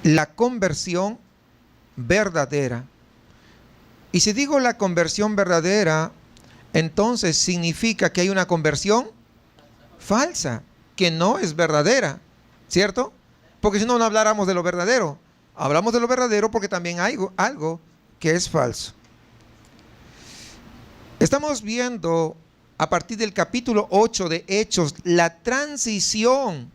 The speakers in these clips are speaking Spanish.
la conversión verdadera. Y si digo la conversión verdadera, entonces significa que hay una conversión falsa, que no es verdadera, ¿cierto? Porque si no, no habláramos de lo verdadero. Hablamos de lo verdadero porque también hay algo que es falso. Estamos viendo a partir del capítulo 8 de Hechos la transición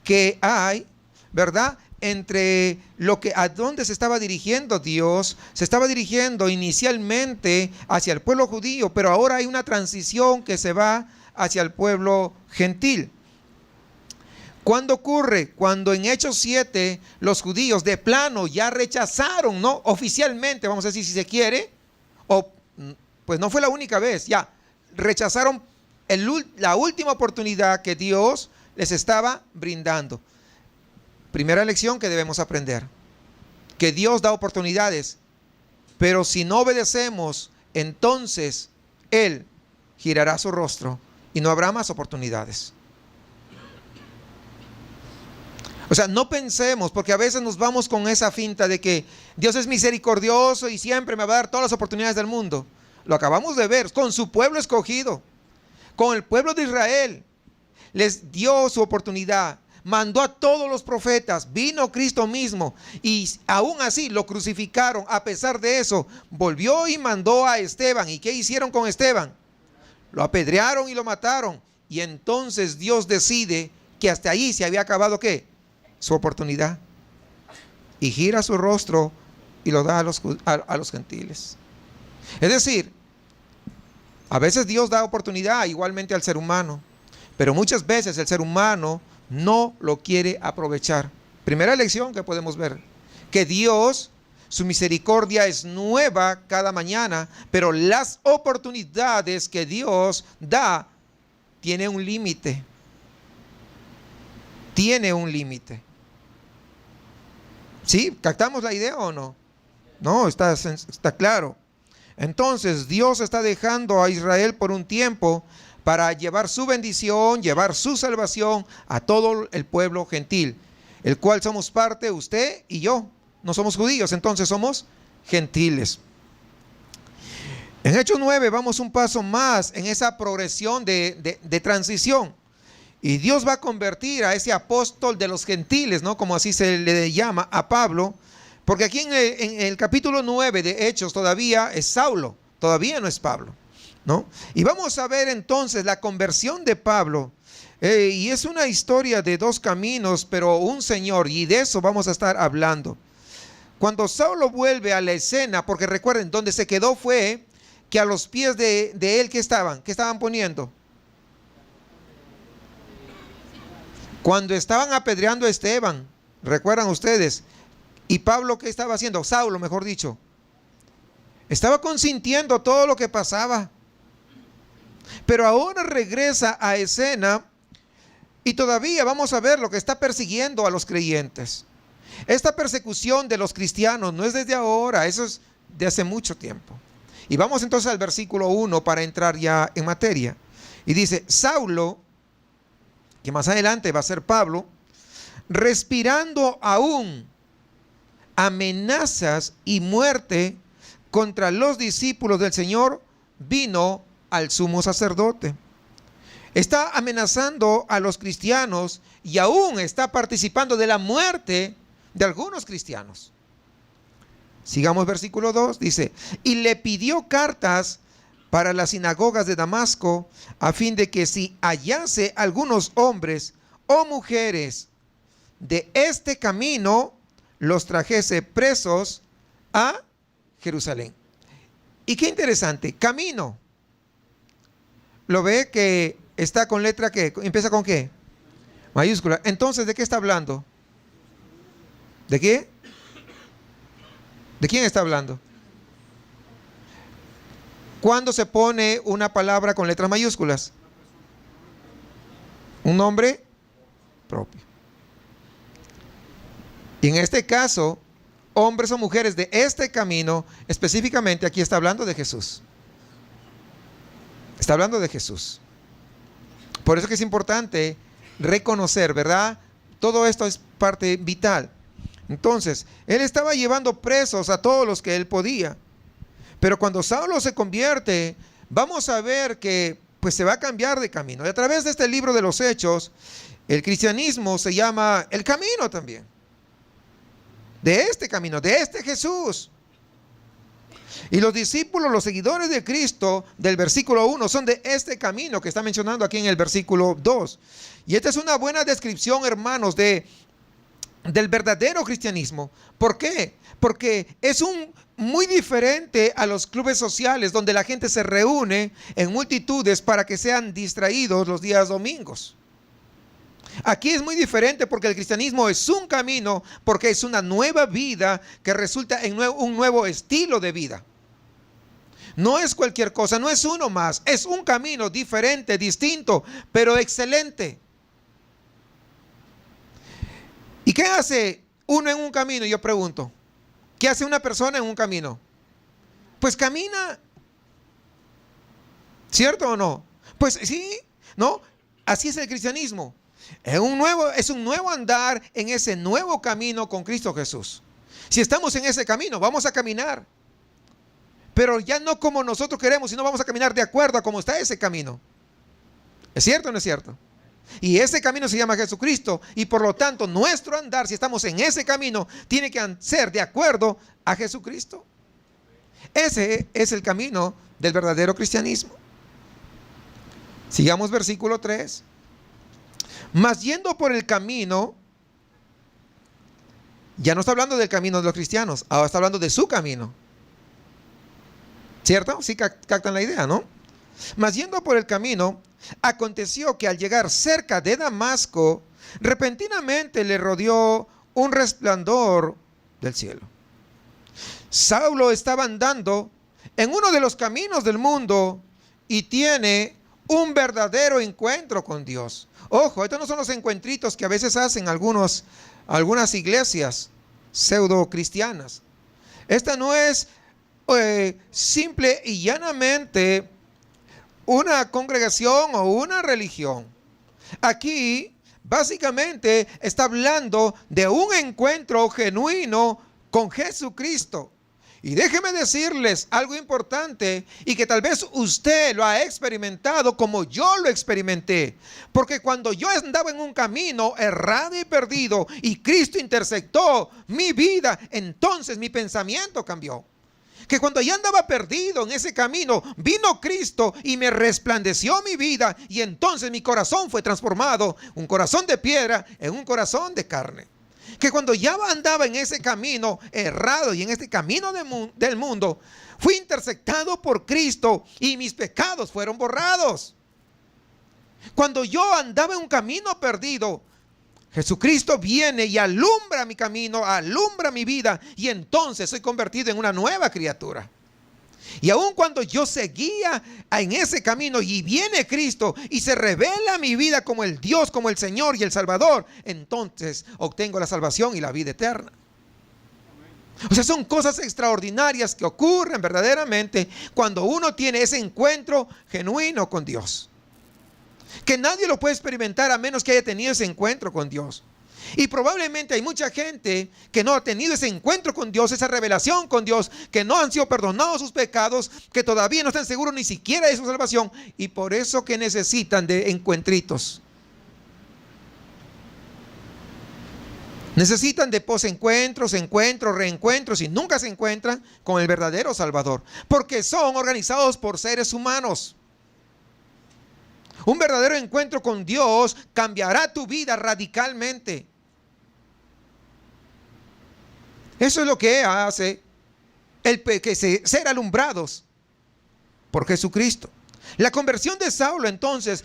que hay, ¿verdad?, entre lo que a dónde se estaba dirigiendo Dios. Se estaba dirigiendo inicialmente hacia el pueblo judío, pero ahora hay una transición que se va hacia el pueblo gentil. ¿Cuándo ocurre? Cuando en Hechos 7 los judíos de plano ya rechazaron, ¿no?, oficialmente, vamos a decir, si se quiere, o pues no fue la única vez, ya rechazaron la última oportunidad que Dios les estaba brindando. Primera lección que debemos aprender, que Dios da oportunidades, pero si no obedecemos, entonces Él girará su rostro y no habrá más oportunidades. O sea, no pensemos, porque a veces nos vamos con esa finta de que Dios es misericordioso y siempre me va a dar todas las oportunidades del mundo. Lo acabamos de ver con su pueblo escogido, con el pueblo de Israel. Les dio su oportunidad, mandó a todos los profetas, vino Cristo mismo y aún así lo crucificaron. A pesar de eso, volvió y mandó a Esteban. ¿Y qué hicieron con Esteban? Lo apedrearon y lo mataron. Y entonces Dios decide que hasta ahí se había acabado, ¿qué?, su oportunidad. Y gira su rostro y lo da a los gentiles. Es decir, a veces Dios da oportunidad igualmente al ser humano, pero muchas veces el ser humano no lo quiere aprovechar. Primera lección que podemos ver, que Dios, su misericordia es nueva cada mañana, pero las oportunidades que Dios da tiene un límite. Tiene un límite. ¿Sí? ¿Captamos la idea o no? No, está claro. Entonces Dios está dejando a Israel por un tiempo para llevar su bendición, llevar su salvación a todo el pueblo gentil, el cual somos parte, usted y yo. No somos judíos, entonces somos gentiles. En Hechos 9 vamos un paso más en esa progresión de transición. Y Dios va a convertir a ese apóstol de los gentiles, ¿no?, como así se le llama a Pablo, porque aquí en el capítulo 9 de Hechos todavía es Saulo, todavía no es Pablo, ¿no? Y vamos a ver entonces la conversión de Pablo. Y es una historia de dos caminos, pero un Señor, y de eso vamos a estar hablando. Cuando Saulo vuelve a la escena, porque recuerden, donde se quedó fue que a los pies de él, ¿qué estaban poniendo? Cuando estaban apedreando a Esteban, ¿recuerdan ustedes? ¿Y Pablo qué estaba haciendo? Saulo, mejor dicho. Estaba consintiendo todo lo que pasaba. Pero ahora regresa a escena y todavía vamos a ver lo que está persiguiendo a los creyentes. Esta persecución de los cristianos no es desde ahora, eso es de hace mucho tiempo. Y vamos entonces al versículo 1 para entrar ya en materia. Y dice, Saulo, que más adelante va a ser Pablo, respirando aún amenazas y muerte contra los discípulos del Señor, vino al sumo sacerdote. Está amenazando a los cristianos y aún está participando de la muerte de algunos cristianos. Sigamos versículo 2, dice, y le pidió cartas para las sinagogas de Damasco, a fin de que si hallase algunos hombres o mujeres de este camino, los trajese presos a Jerusalén. Y qué interesante, camino. ¿Lo ve que está con letra que empieza con qué? Mayúscula. Entonces, ¿de qué está hablando? ¿De qué? ¿De quién está hablando? ¿Cuándo se pone una palabra con letras mayúsculas? Un nombre propio. Y en este caso, hombres o mujeres de este camino, específicamente aquí está hablando de Jesús. Está hablando de Jesús. Por eso que es importante reconocer, ¿verdad? Todo esto es parte vital. Entonces, él estaba llevando presos a todos los que él podía. Pero cuando Saulo se convierte, vamos a ver que pues se va a cambiar de camino. Y a través de este libro de los Hechos, el cristianismo se llama el camino también. De este camino, de este Jesús. Y los discípulos, los seguidores de Cristo, del versículo 1, son de este camino que está mencionando aquí en el versículo 2. Y esta es una buena descripción, hermanos, del verdadero cristianismo. ¿Por qué? Porque es muy diferente a los clubes sociales donde la gente se reúne en multitudes para que sean distraídos los días domingos. Aquí es muy diferente porque el cristianismo es un camino, porque es una nueva vida que resulta en un nuevo estilo de vida. No es cualquier cosa, no es uno más, es un camino diferente, distinto, pero excelente. ¿Y qué hace uno en un camino? Yo pregunto, ¿qué hace una persona en un camino? Pues camina, ¿cierto o no? Pues sí, ¿no? Así es el cristianismo. Es un nuevo andar en ese nuevo camino con Cristo Jesús. Si estamos en ese camino, vamos a caminar. Pero ya no como nosotros queremos, sino vamos a caminar de acuerdo a cómo está ese camino. ¿Es cierto o no es cierto? Y ese camino se llama Jesucristo. Y por lo tanto, nuestro andar, si estamos en ese camino, tiene que ser de acuerdo a Jesucristo. Ese es el camino del verdadero cristianismo. Sigamos versículo 3. Mas yendo por el camino, ya no está hablando del camino de los cristianos, ahora está hablando de su camino. ¿Cierto? Sí captan la idea, ¿no? Mas yendo por el camino, aconteció que al llegar cerca de Damasco, repentinamente le rodeó un resplandor del cielo. Saulo estaba andando en uno de los caminos del mundo y tiene un verdadero encuentro con Dios. Ojo, estos no son los encuentritos que a veces hacen algunas iglesias pseudo cristianas. Esta no es simple y llanamente una congregación o una religión. Aquí básicamente está hablando de un encuentro genuino con Jesucristo. Y déjeme decirles algo importante y que tal vez usted lo ha experimentado como yo lo experimenté. Porque cuando yo andaba en un camino errado y perdido y Cristo intersectó mi vida, entonces mi pensamiento cambió. Que cuando ya andaba perdido en ese camino, vino Cristo y me resplandeció mi vida y entonces mi corazón fue transformado, un corazón de piedra en un corazón de carne. Que cuando ya andaba en ese camino errado y en este camino del mundo, fui intersectado por Cristo y mis pecados fueron borrados. Cuando yo andaba en un camino perdido, Jesucristo viene y alumbra mi camino, alumbra mi vida y entonces soy convertido en una nueva criatura. Y aun cuando yo seguía en ese camino y viene Cristo y se revela mi vida como el Dios, como el Señor y el Salvador, entonces obtengo la salvación y la vida eterna. O sea, son cosas extraordinarias que ocurren verdaderamente cuando uno tiene ese encuentro genuino con Dios. Que nadie lo puede experimentar a menos que haya tenido ese encuentro con Dios. Y probablemente hay mucha gente que no ha tenido ese encuentro con Dios, esa revelación con Dios, que no han sido perdonados sus pecados, que todavía no están seguros ni siquiera de su salvación y por eso que necesitan de encuentritos. Necesitan de posencuentros, encuentros, reencuentros y nunca se encuentran con el verdadero Salvador, porque son organizados por seres humanos. Un verdadero encuentro con Dios cambiará tu vida radicalmente. Eso es lo que hace ser alumbrados por Jesucristo. La conversión de Saulo entonces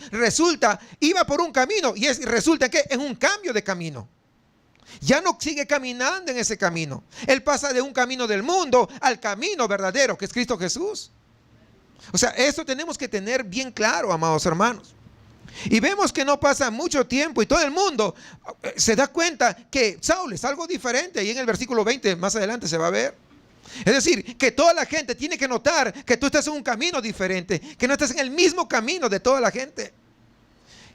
iba por un camino y resulta que es un cambio de camino. Ya no sigue caminando en ese camino. Él pasa de un camino del mundo al camino verdadero que es Cristo Jesús. O sea, eso tenemos que tener bien claro, amados hermanos. Y vemos que no pasa mucho tiempo y todo el mundo se da cuenta que Saulo es algo diferente. Y en el versículo 20 más adelante se va a ver. Es decir, que toda la gente tiene que notar que tú estás en un camino diferente, que no estás en el mismo camino de toda la gente.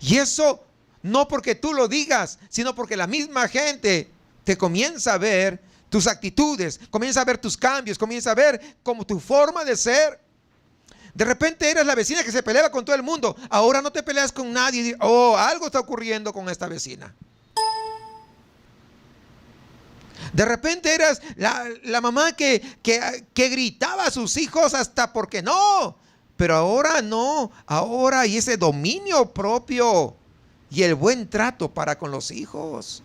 Y eso no porque tú lo digas, sino porque la misma gente te comienza a ver tus actitudes, comienza a ver tus cambios, comienza a ver como tu forma de ser. De repente eras la vecina que se peleaba con todo el mundo. Ahora no te peleas con nadie. Oh, algo está ocurriendo con esta vecina. De repente eras la mamá que gritaba a sus hijos hasta porque no. Pero ahora no. Ahora hay ese dominio propio y el buen trato para con los hijos.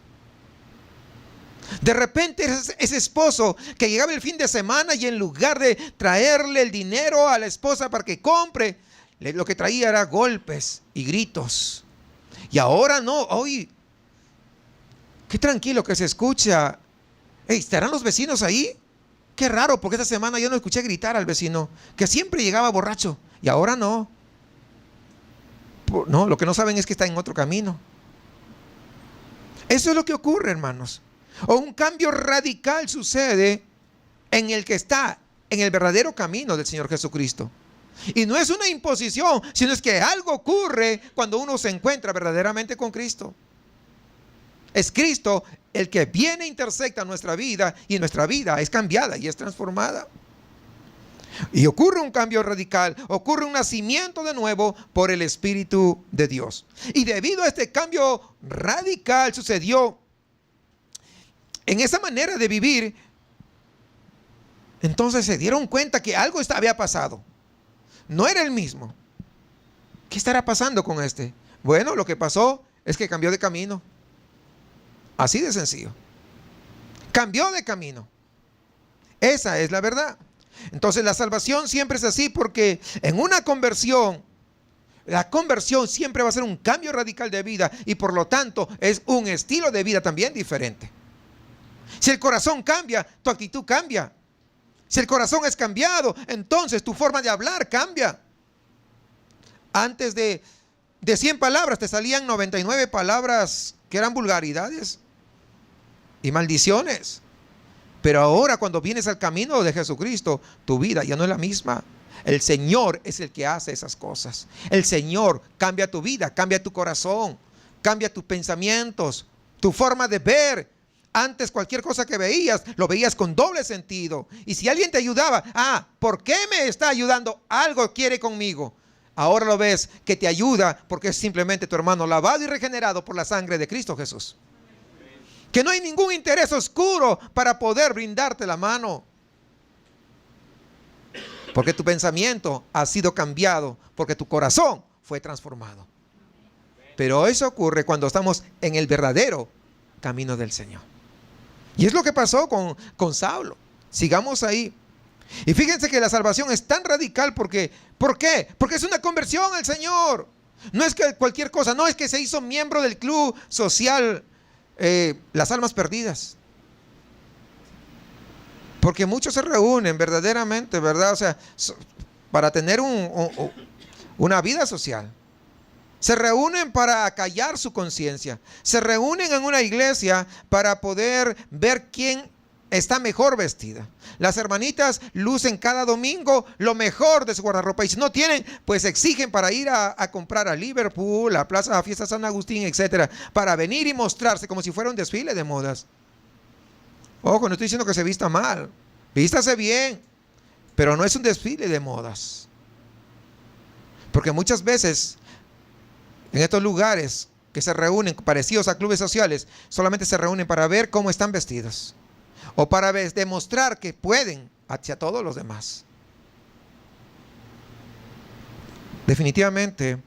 De repente eres ese esposo que llegaba el fin de semana y en lugar de traerle el dinero a la esposa para que compre, lo que traía era golpes y gritos. Y ahora no. Hoy, qué tranquilo que se escucha. ¿Estarán los vecinos ahí? Qué raro, porque esta semana yo no escuché gritar al vecino, que siempre llegaba borracho, y ahora no. No, lo que no saben es que está en otro camino. Eso es lo que ocurre, hermanos. O un cambio radical sucede en el que está en el verdadero camino del Señor Jesucristo. Y no es una imposición, sino es que algo ocurre cuando uno se encuentra verdaderamente con Cristo. Es Cristo el que viene e intersecta nuestra vida, y nuestra vida es cambiada y es transformada. Y ocurre un cambio radical, ocurre un nacimiento de nuevo por el Espíritu de Dios. Y debido a este cambio radical sucedió en esa manera de vivir, entonces se dieron cuenta que algo había pasado. No era el mismo. ¿Qué estará pasando con este? Bueno, lo que pasó es que cambió de camino. Así de sencillo. Cambió de camino. Esa es la verdad. Entonces la salvación siempre es así, porque en una conversión, la conversión siempre va a ser un cambio radical de vida, y por lo tanto es un estilo de vida también diferente. Si el corazón cambia, tu actitud cambia. Si el corazón es cambiado, entonces tu forma de hablar cambia. Antes de 100 palabras te salían 99 palabras que eran vulgaridades y maldiciones. Pero ahora, cuando vienes al camino de Jesucristo, tu vida ya no es la misma. El Señor es el que hace esas cosas. El Señor cambia tu vida, cambia tu corazón, cambia tus pensamientos, tu forma de ver. Antes cualquier cosa que veías, lo veías con doble sentido. Y si alguien te ayudaba, ¿por qué me está ayudando? Algo quiere conmigo. Ahora lo ves que te ayuda porque es simplemente tu hermano lavado y regenerado por la sangre de Cristo Jesús. Que no hay ningún interés oscuro para poder brindarte la mano. Porque tu pensamiento ha sido cambiado, porque tu corazón fue transformado. Pero eso ocurre cuando estamos en el verdadero camino del Señor. Y es lo que pasó con Saulo. Sigamos ahí. Y fíjense que la salvación es tan radical porque, ¿por qué? Porque es una conversión al Señor. No es que cualquier cosa, no es que se hizo miembro del club social Las Almas Perdidas. Porque muchos se reúnen verdaderamente, ¿verdad? O sea, para tener una vida social. Se reúnen para acallar su conciencia. Se reúnen en una iglesia para poder ver quién está mejor vestida. Las hermanitas lucen cada domingo lo mejor de su guardarropa. Y si no tienen, pues exigen para ir a comprar a Liverpool, a Plaza Fiesta San Agustín, etcétera, para venir y mostrarse como si fuera un desfile de modas. Ojo, no estoy diciendo que se vista mal. Vístase bien, pero no es un desfile de modas. Porque muchas veces en estos lugares que se reúnen parecidos a clubes sociales, solamente se reúnen para ver cómo están vestidos o para demostrar que pueden hacia todos los demás. Definitivamente,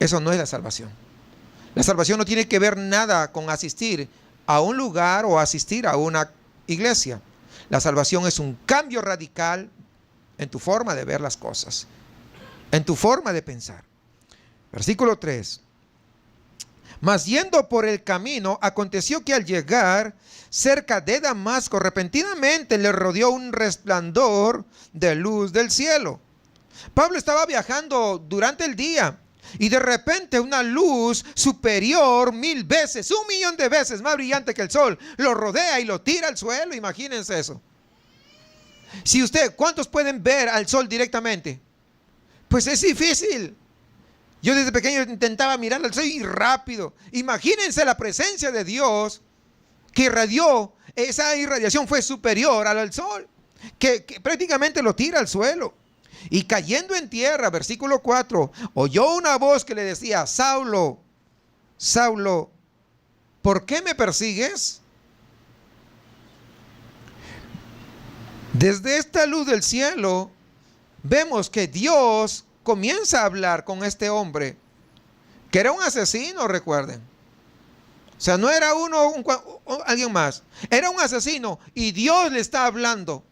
eso no es la salvación. La salvación no tiene que ver nada con asistir a un lugar o asistir a una iglesia. La salvación es un cambio radical en tu forma de ver las cosas, en tu forma de pensar. Versículo 3. Mas yendo por el camino, aconteció que al llegar cerca de Damasco, repentinamente le rodeó un resplandor de luz del cielo. Pablo estaba viajando durante el día y de repente una luz superior 1000 veces, 1.000.000 de veces más brillante que el sol, lo rodea y lo tira al suelo. Imagínense eso. Si ¿cuántos pueden ver al sol directamente? Pues es difícil. Yo desde pequeño intentaba mirar al sol y rápido. Imagínense la presencia de Dios que irradió, esa irradiación fue superior a la del sol, que prácticamente lo tira al suelo. Y cayendo en tierra, versículo 4, oyó una voz que le decía: Saulo, Saulo, ¿por qué me persigues? Desde esta luz del cielo vemos que Dios comienza a hablar con este hombre, que era un asesino, recuerden. O sea, no era alguien más, era un asesino, y Dios le está hablando.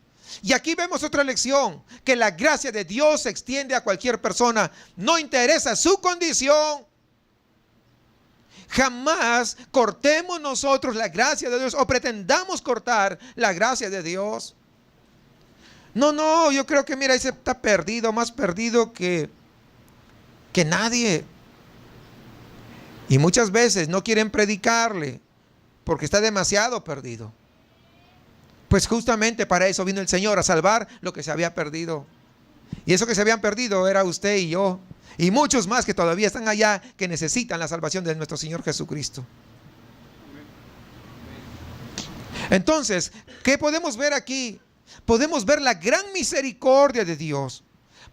Y aquí vemos otra lección, que la gracia de Dios se extiende a cualquier persona, no interesa su condición. Jamás cortemos nosotros la gracia de Dios o pretendamos cortar la gracia de Dios. No, yo creo que mira, ese está perdido, más perdido que nadie. Y muchas veces no quieren predicarle porque está demasiado perdido. Pues justamente para eso vino el Señor, a salvar lo que se había perdido. Y eso que se habían perdido era usted y yo, y muchos más que todavía están allá, que necesitan la salvación de nuestro Señor Jesucristo. Entonces, ¿qué podemos ver aquí? Podemos ver la gran misericordia de Dios.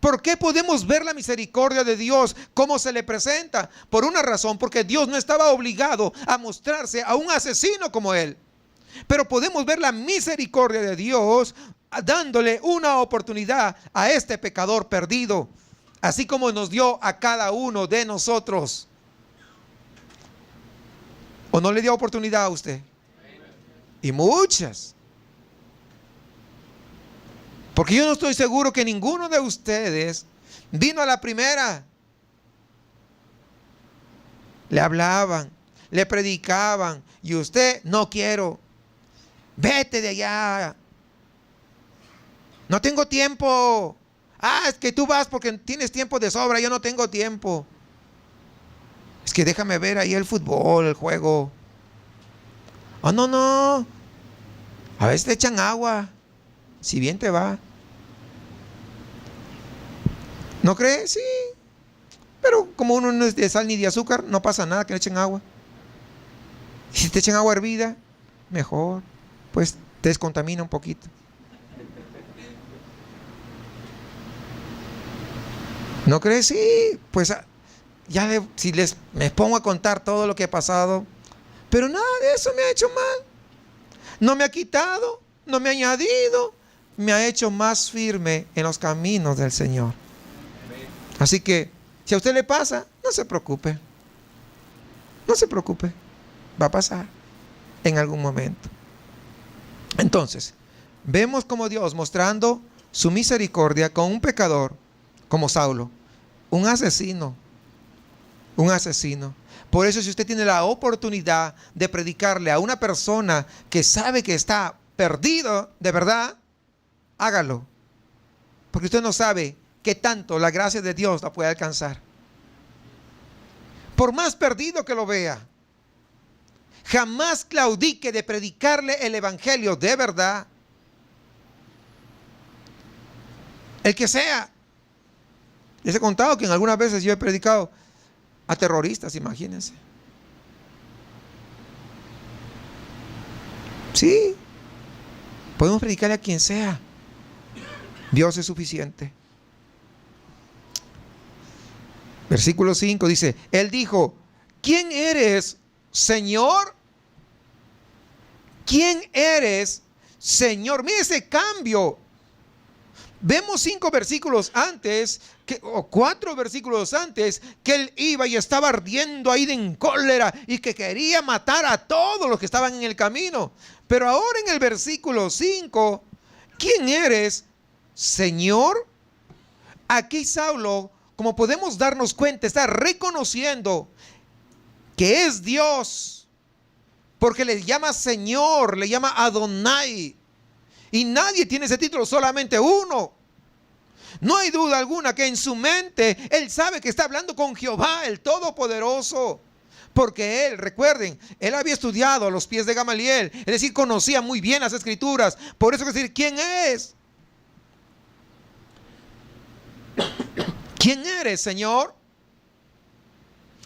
¿Por qué podemos ver la misericordia de Dios? ¿Cómo se le presenta? Por una razón, porque Dios no estaba obligado a mostrarse a un asesino como él. Pero podemos ver la misericordia de Dios dándole una oportunidad a este pecador perdido, así como nos dio a cada uno de nosotros. ¿O no le dio oportunidad a usted? Y muchas. Porque yo no estoy seguro que ninguno de ustedes vino a la primera. Le hablaban, le predicaban, y usted: no quiero. Vete de allá. No tengo tiempo. Es que tú vas porque tienes tiempo de sobra. Yo no tengo tiempo. Es que déjame ver ahí el fútbol, el juego. No. A veces te echan agua, si bien te va. ¿No crees? Sí. Pero como uno no es de sal ni de azúcar, no pasa nada que le echen agua. Y si te echan agua hervida, mejor. Pues te descontamina un poquito. ¿No crees? Sí. Pues si me pongo a contar todo lo que he pasado, pero nada de eso me ha hecho mal. No me ha quitado, no me ha añadido, me ha hecho más firme en los caminos del Señor. Así que, si a usted le pasa, no se preocupe. No se preocupe. Va a pasar en algún momento. Entonces, vemos como Dios mostrando su misericordia con un pecador como Saulo, un asesino. Un asesino. Por eso, si usted tiene la oportunidad de predicarle a una persona que sabe que está perdido de verdad, hágalo. Porque usted no sabe qué tanto la gracia de Dios la puede alcanzar. Por más perdido que lo vea, jamás claudique de predicarle el evangelio de verdad. El que sea. Les he contado que en algunas veces yo he predicado a terroristas, imagínense. Sí, podemos predicarle a quien sea. Dios es suficiente. Versículo 5 dice: Él dijo: ¿quién eres, Señor? ¿Quién eres, Señor? Mire ese cambio. Vemos 5 versículos antes, o 4 versículos antes, que él iba y estaba ardiendo ahí en cólera y que quería matar a todos los que estaban en el camino. Pero ahora en el versículo 5, ¿quién eres, Señor? Aquí Saulo, como podemos darnos cuenta, está reconociendo que es Dios, porque le llama Señor, le llama Adonai. Y nadie tiene ese título, solamente uno. No hay duda alguna que en su mente él sabe que está hablando con Jehová, el Todopoderoso. Porque él, recuerden, él había estudiado a los pies de Gamaliel, es decir, conocía muy bien las Escrituras. Por eso es decir, ¿quién es? ¿Quién eres, Señor?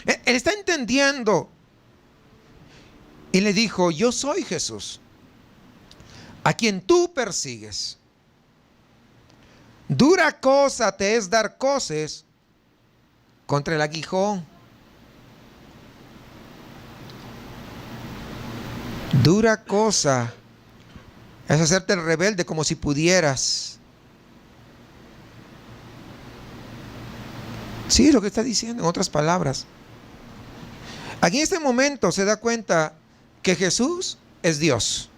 Él está entendiendo. y le dijo: yo soy Jesús, a quien tú persigues. Dura cosa te es dar coces contra el aguijón. Dura cosa es hacerte el rebelde como si pudieras. Sí, es lo que está diciendo en otras palabras. Aquí en este momento se da cuenta que Jesús es Dios,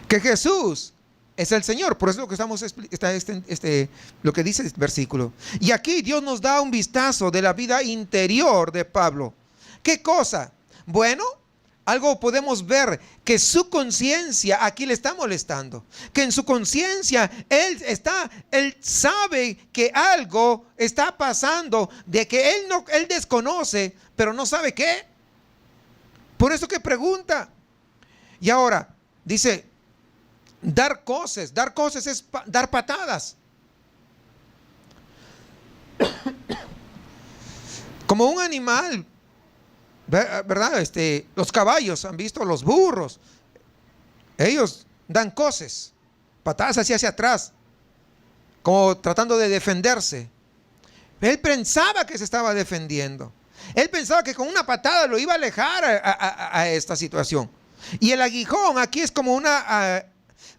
que Jesús es el Señor. Por eso es lo que lo que dice el versículo. Y aquí Dios nos da un vistazo de la vida interior de Pablo. ¿Qué cosa? Bueno, algo podemos ver, que su conciencia aquí le está molestando, que en su conciencia él sabe que algo está pasando, de que él desconoce, pero no sabe qué. Por eso que pregunta. Y ahora dice: dar coces es dar patadas. Como un animal, ¿verdad? Los caballos, han visto los burros, ellos dan coces, patadas hacia atrás, como tratando de defenderse. Él pensaba que se estaba defendiendo. Él pensaba que con una patada lo iba a alejar a esta situación. Y el aguijón aquí es como una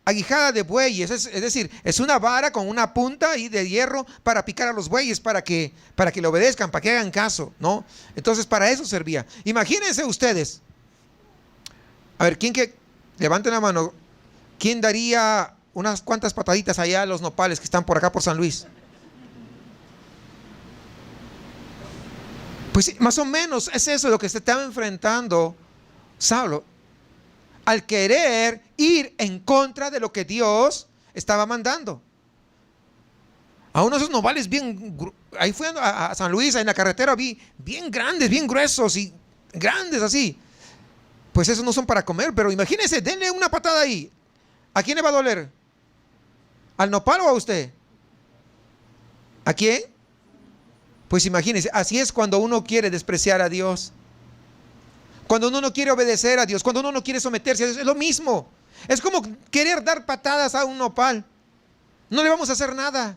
aguijada de bueyes, es decir, es una vara con una punta ahí de hierro para picar a los bueyes, para que le obedezcan, para que hagan caso, ¿no? Entonces para eso servía. Imagínense ustedes, a ver, levanten la mano, ¿quién daría unas cuantas pataditas allá a los nopales que están por acá por San Luis? Pues más o menos es eso lo que se estaba enfrentando Saulo, al querer ir en contra de lo que Dios estaba mandando. A uno de esos nopales ahí fui a San Luis, en la carretera, vi bien grandes, bien gruesos y grandes así. Pues esos no son para comer, pero imagínense, denle una patada ahí. ¿A quién le va a doler? ¿Al nopal o a usted? ¿A quién? Pues imagínense, así es cuando uno quiere despreciar a Dios. Cuando uno no quiere obedecer a Dios, cuando uno no quiere someterse a Dios, es lo mismo. Es como querer dar patadas a un nopal. No le vamos a hacer nada.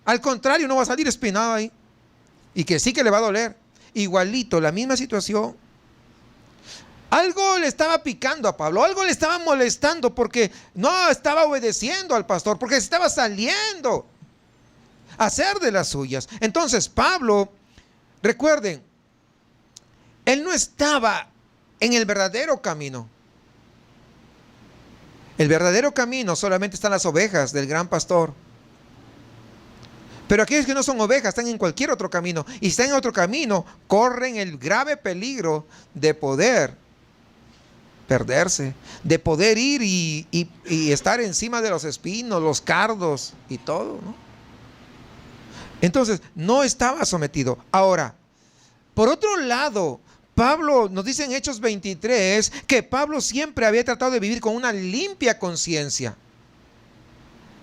Al contrario, no va a salir espinado ahí. Y que sí que le va a doler. Igualito, la misma situación. Algo le estaba picando a Pablo, algo le estaba molestando porque no estaba obedeciendo al pastor, porque estaba saliendo a hacer de las suyas. Entonces Pablo, recuerden, él no estaba en el verdadero camino. El verdadero camino solamente están las ovejas del gran pastor. Pero aquellos que no son ovejas están en cualquier otro camino. Y si están en otro camino, corren el grave peligro de poder perderse, de poder ir y estar encima de los espinos, los cardos y todo, ¿no? Entonces, no estaba sometido. Ahora, por otro lado, Pablo nos dice en Hechos 23 que Pablo siempre había tratado de vivir con una limpia conciencia.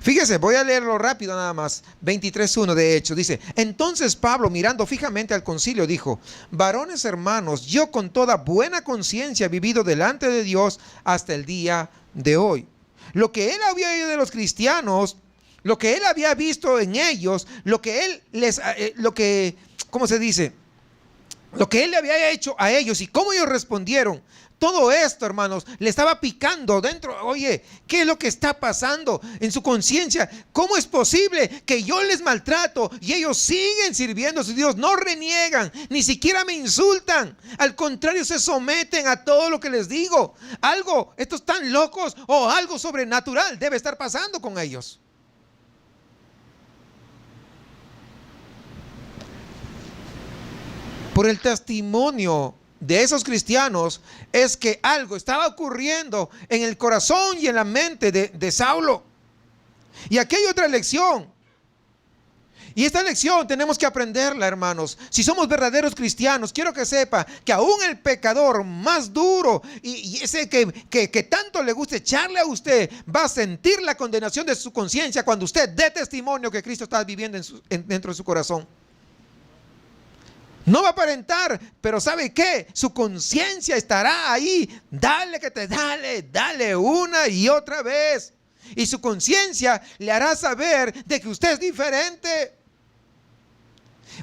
Fíjese, voy a leerlo rápido nada más. 23:1 de Hechos dice: entonces Pablo, mirando fijamente al concilio, dijo: varones hermanos, yo con toda buena conciencia he vivido delante de Dios hasta el día de hoy. Lo que él había oído de los cristianos, lo que él había visto en ellos, ¿cómo se dice? Lo que él le había hecho a ellos y cómo ellos respondieron. Todo esto, hermanos, le estaba picando dentro. Oye, ¿qué es lo que está pasando en su conciencia? ¿Cómo es posible que yo les maltrato y ellos siguen sirviendo a su Dios? No reniegan, ni siquiera me insultan. Al contrario, se someten a todo lo que les digo. Estos están locos o algo sobrenatural debe estar pasando con ellos. Por el testimonio de esos cristianos es que algo estaba ocurriendo en el corazón y en la mente de Saulo. Y aquí hay otra lección. Y esta lección tenemos que aprenderla, hermanos. Si somos verdaderos cristianos, quiero que sepa que aún el pecador más duro y ese que tanto le gusta echarle a usted, va a sentir la condenación de su conciencia cuando usted dé testimonio que Cristo está viviendo dentro de su corazón. No va a aparentar, pero ¿sabe qué? Su conciencia estará ahí. Dale que te dale una y otra vez. Y su conciencia le hará saber de que usted es diferente.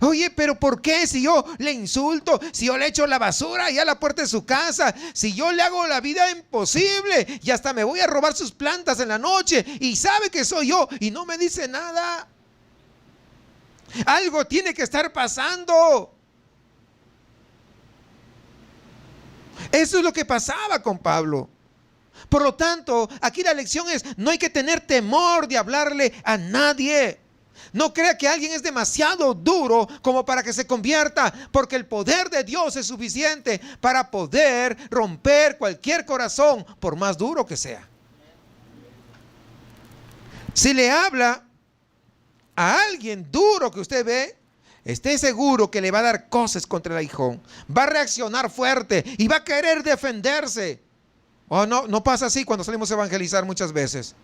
Oye, pero ¿por qué? Si yo le insulto, si yo le echo la basura ahí a la puerta de su casa, si yo le hago la vida imposible y hasta me voy a robar sus plantas en la noche y sabe que soy yo y no me dice nada. Algo tiene que estar pasando. Eso es lo que pasaba con Pablo. Por lo tanto, aquí la lección es: no hay que tener temor de hablarle a nadie. No crea que alguien es demasiado duro como para que se convierta, porque el poder de Dios es suficiente para poder romper cualquier corazón, por más duro que sea. Si le habla a alguien duro que usted ve, esté seguro que le va a dar cosas contra el aguijón. Va a reaccionar fuerte y va a querer defenderse. Oh, no pasa así cuando salimos a evangelizar muchas veces.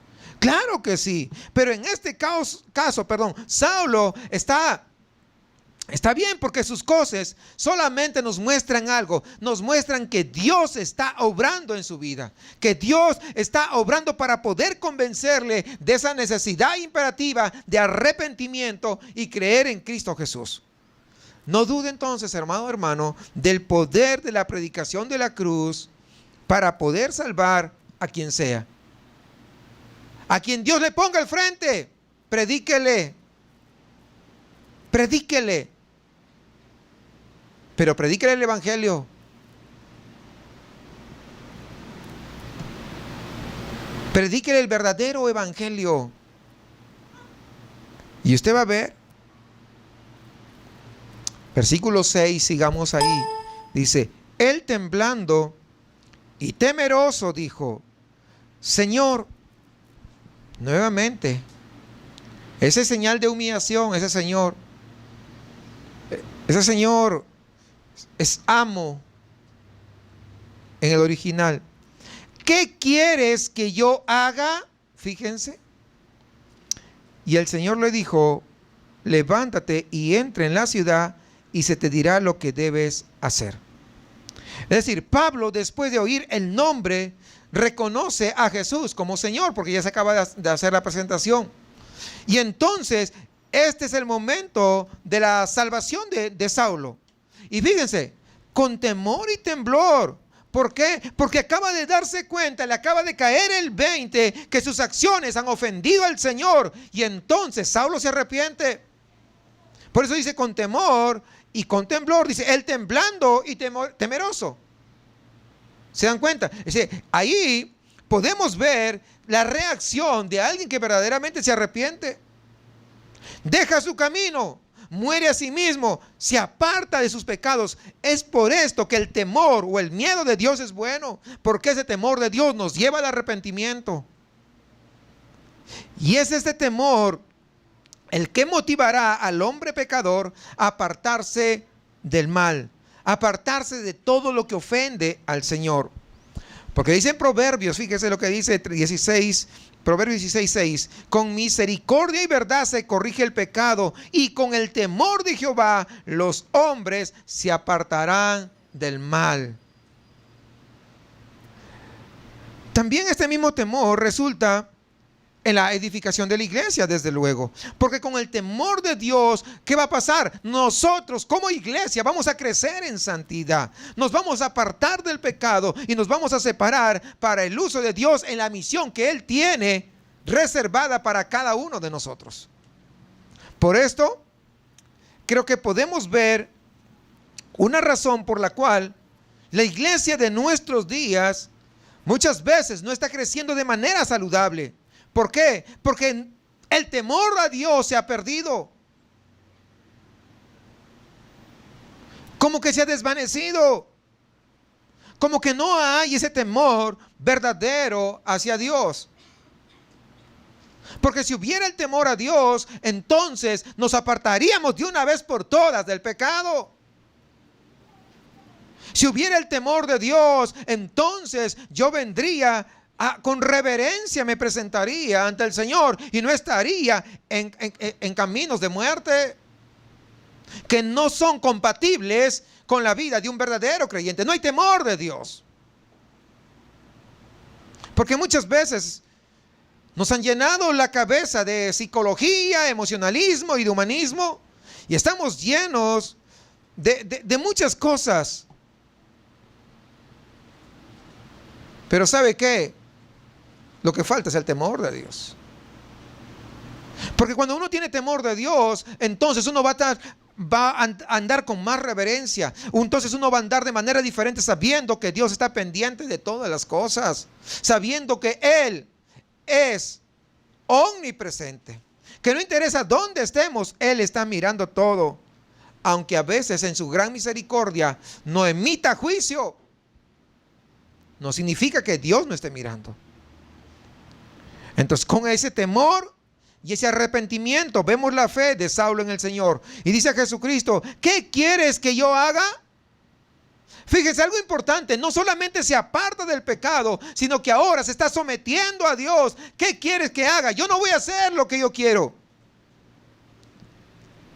Claro que sí, pero en este caso, Saulo está bien, porque sus cosas solamente nos muestran algo. Nos muestran que Dios está obrando en su vida, que Dios está obrando para poder convencerle de esa necesidad imperativa de arrepentimiento y creer en Cristo Jesús. No dude entonces, hermano, del poder de la predicación de la cruz para poder salvar a quien sea. A quien Dios le ponga al frente, predíquele. Pero predíquele el evangelio. Predíquele el verdadero evangelio. Y usted va a ver. Versículo 6, sigamos ahí. Dice: él temblando y temeroso dijo: Señor. Nuevamente, ese señal de humillación, ese señor es amo en el original. ¿Qué quieres que yo haga? Fíjense. Y el Señor le dijo: levántate y entra en la ciudad y se te dirá lo que debes hacer. Es decir, Pablo, después de oír el nombre, reconoce a Jesús como Señor, porque ya se acaba de hacer la presentación. Y entonces, este es el momento de la salvación de Saulo. Y fíjense, con temor y temblor. ¿Por qué? Porque acaba de darse cuenta, le acaba de caer el 20, que sus acciones han ofendido al Señor. Y entonces Saulo se arrepiente. Por eso dice con temor y con temblor. Dice él temblando y temeroso. ¿Se dan cuenta? Es decir, ahí podemos ver la reacción de alguien que verdaderamente se arrepiente. Deja su camino, muere a sí mismo, se aparta de sus pecados. Es por esto que el temor o el miedo de Dios es bueno, porque ese temor de Dios nos lleva al arrepentimiento. Y es este temor el que motivará al hombre pecador a apartarse del mal, apartarse de todo lo que ofende al Señor. Porque dice en Proverbios, fíjese lo que dice Proverbios 16:6: con misericordia y verdad se corrige el pecado, y con el temor de Jehová los hombres se apartarán del mal. También este mismo temor resulta en la edificación de la iglesia, desde luego. Porque con el temor de Dios, ¿qué va a pasar? Nosotros como iglesia vamos a crecer en santidad. Nos vamos a apartar del pecado y nos vamos a separar para el uso de Dios en la misión que Él tiene reservada para cada uno de nosotros. Por esto, creo que podemos ver una razón por la cual la iglesia de nuestros días muchas veces no está creciendo de manera saludable. ¿Por qué? Porque el temor a Dios se ha perdido. Como que se ha desvanecido. Como que no hay ese temor verdadero hacia Dios. Porque si hubiera el temor a Dios, entonces nos apartaríamos de una vez por todas del pecado. Si hubiera el temor de Dios, entonces yo vendría con reverencia, me presentaría ante el Señor y no estaría en caminos de muerte. que no son compatibles con la vida de un verdadero creyente. No hay temor de Dios. Porque muchas veces nos han llenado la cabeza de psicología, emocionalismo y de humanismo, y estamos llenos de muchas cosas. Pero ¿sabe qué? Lo que falta es el temor de Dios. Porque cuando uno tiene temor de Dios, entonces uno va a andar con más reverencia. Entonces uno va a andar de manera diferente, sabiendo que Dios está pendiente de todas las cosas, sabiendo que Él es omnipresente, que no interesa dónde estemos, Él está mirando todo. Aunque a veces en su gran misericordia no emita juicio, no significa que Dios no esté mirando. Entonces, con ese temor y ese arrepentimiento, vemos la fe de Saulo en el Señor. Y dice a Jesucristo: ¿qué quieres que yo haga? Fíjese, algo importante: no solamente se aparta del pecado, sino que ahora se está sometiendo a Dios. ¿Qué quieres que haga? Yo no voy a hacer lo que yo quiero.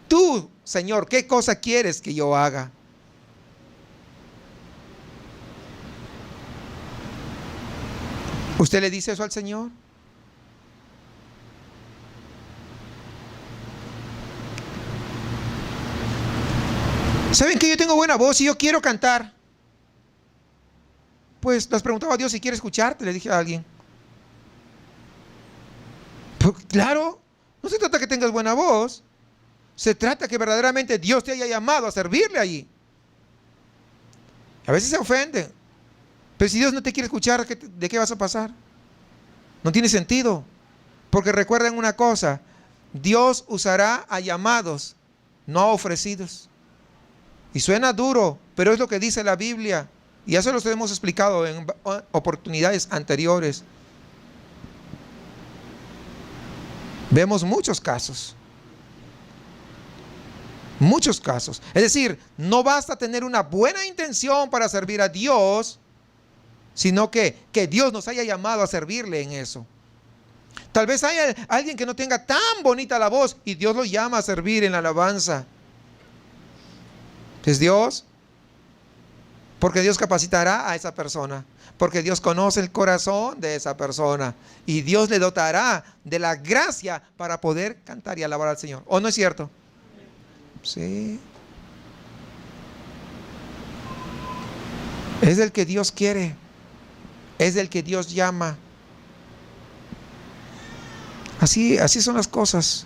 Tú, Señor, ¿qué cosa quieres que yo haga? ¿Usted le dice eso al Señor? ¿Saben que yo tengo buena voz y yo quiero cantar? Pues les preguntaba a Dios si quiere escucharte, le dije a alguien. Pues, claro, no se trata que tengas buena voz, se trata que verdaderamente Dios te haya llamado a servirle allí. A veces se ofenden, pero si Dios no te quiere escuchar, ¿de qué vas a pasar? No tiene sentido, porque recuerden una cosa: Dios usará a llamados, no a ofrecidos. Y suena duro, pero es lo que dice la Biblia. Y eso lo hemos explicado en oportunidades anteriores. Vemos muchos casos. Muchos casos. Es decir, no basta tener una buena intención para servir a Dios, sino que Dios nos haya llamado a servirle en eso. Tal vez haya alguien que no tenga tan bonita la voz y Dios lo llama a servir en la alabanza. Es Dios, porque Dios capacitará a esa persona, porque Dios conoce el corazón de esa persona y Dios le dotará de la gracia para poder cantar y alabar al Señor. ¿O no es cierto? Sí. Es del que Dios quiere, es del que Dios llama. Así son las cosas.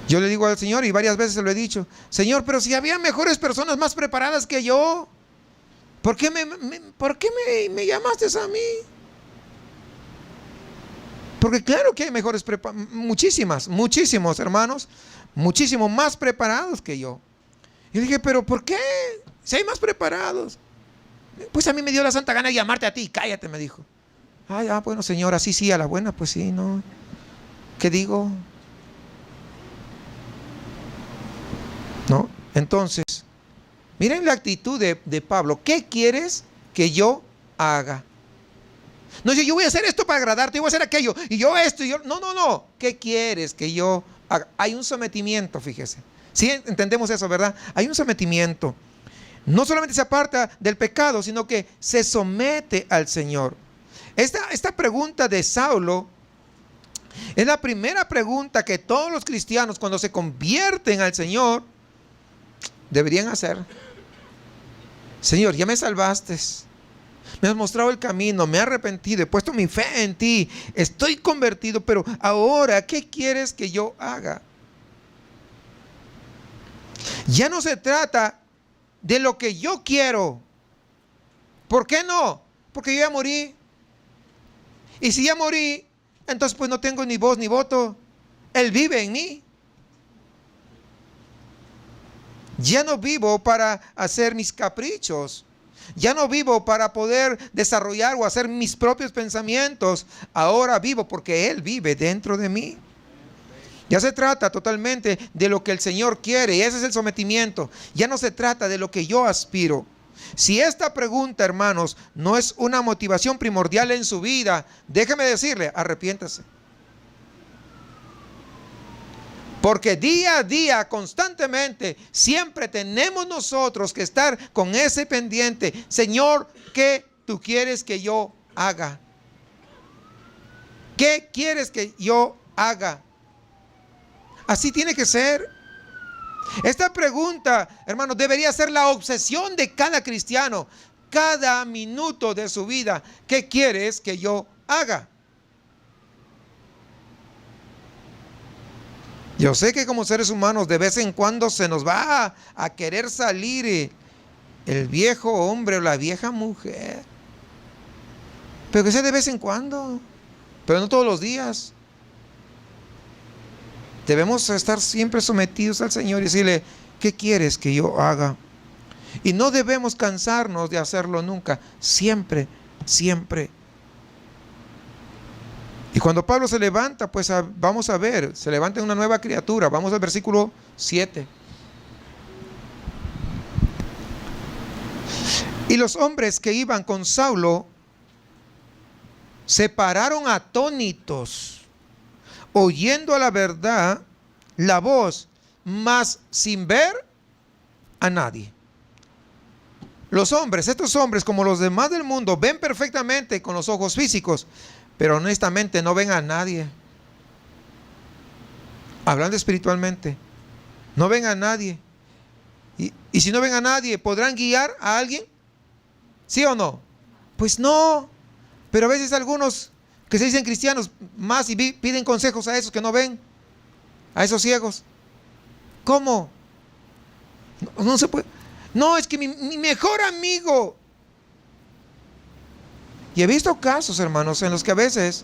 Yo le digo al Señor, y varias veces se lo he dicho: Señor, pero si había mejores personas más preparadas que yo, ¿por qué me llamaste a mí? Porque claro que hay mejores muchísimos hermanos, muchísimo más preparados que yo. Y dije: ¿pero por qué? Si hay más preparados. Pues a mí me dio la santa gana de llamarte a ti. Cállate, me dijo. Bueno, Señor, así sí, a la buena, pues sí, ¿no? ¿Qué digo? ¿No? Entonces, miren la actitud de Pablo. ¿Qué quieres que yo haga? No dice: yo voy a hacer esto para agradarte, yo voy a hacer aquello, y yo esto, y yo... No. ¿Qué quieres que yo haga? Hay un sometimiento, fíjese. Sí, entendemos eso, ¿verdad? Hay un sometimiento. No solamente se aparta del pecado, sino que se somete al Señor. Esta pregunta de Saulo es la primera pregunta que todos los cristianos, cuando se convierten al Señor, deberían hacer. Señor, ya me salvaste, me has mostrado el camino, me he arrepentido, he puesto mi fe en ti, estoy convertido, pero ahora, ¿qué quieres que yo haga? Ya no se trata de lo que yo quiero. ¿Por qué no? Porque yo ya morí. Y si ya morí, entonces pues no tengo ni voz ni voto. Él vive en mí. Ya no vivo para hacer mis caprichos. Ya no vivo para poder desarrollar o hacer mis propios pensamientos. Ahora vivo porque Él vive dentro de mí. Ya se trata totalmente de lo que el Señor quiere, y ese es el sometimiento. Ya no se trata de lo que yo aspiro. Si esta pregunta, hermanos, no es una motivación primordial en su vida, déjeme decirle: arrepiéntase. Porque día a día, constantemente, siempre tenemos nosotros que estar con ese pendiente. Señor, ¿qué tú quieres que yo haga? ¿Qué quieres que yo haga? Así tiene que ser. Esta pregunta, hermanos, debería ser la obsesión de cada cristiano. Cada minuto de su vida, ¿qué quieres que yo haga? Yo sé que como seres humanos de vez en cuando se nos va a querer salir el viejo hombre o la vieja mujer. Pero que sea de vez en cuando, pero no todos los días. Debemos estar siempre sometidos al Señor y decirle, ¿qué quieres que yo haga? Y no debemos cansarnos de hacerlo nunca, siempre, siempre. Y cuando Pablo se levanta, pues vamos a ver, se levanta una nueva criatura. Vamos al versículo 7. Y los hombres que iban con Saulo se pararon atónitos, oyendo a la verdad la voz, mas sin ver a nadie. Los hombres, estos hombres como los demás del mundo, ven perfectamente con los ojos físicos, pero honestamente no ven a nadie. Hablando espiritualmente, no ven a nadie. Y si no ven a nadie, ¿podrán guiar a alguien? ¿Sí o no? Pues no. Pero a veces algunos que se dicen cristianos más y piden consejos a esos que no ven, a esos ciegos. ¿Cómo? No se puede. No, es que mi mejor amigo. Y he visto casos, hermanos, en los que a veces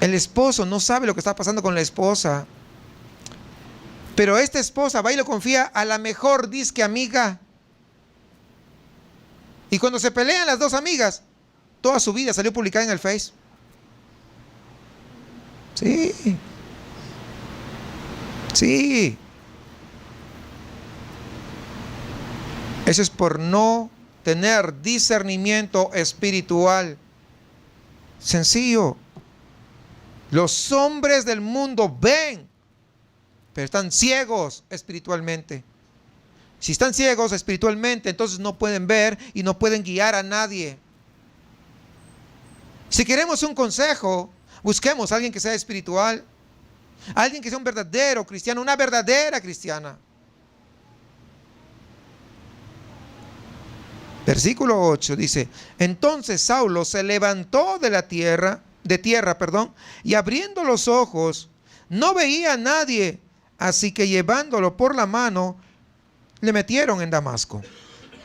el esposo no sabe lo que está pasando con la esposa, pero esta esposa va y lo confía a la mejor disque amiga. Y cuando se pelean las dos amigas, toda su vida salió publicada en el Face. Sí. Sí. Eso es por no tener discernimiento espiritual. Sencillo. Los hombres del mundo ven, pero están ciegos espiritualmente. Si están ciegos espiritualmente, entonces no pueden ver y no pueden guiar a nadie. Si queremos un consejo, busquemos a alguien que sea espiritual, alguien que sea un verdadero cristiano, una verdadera cristiana. Versículo 8 dice: entonces Saulo se levantó de tierra, y abriendo los ojos, no veía a nadie, así que llevándolo por la mano, le metieron en Damasco.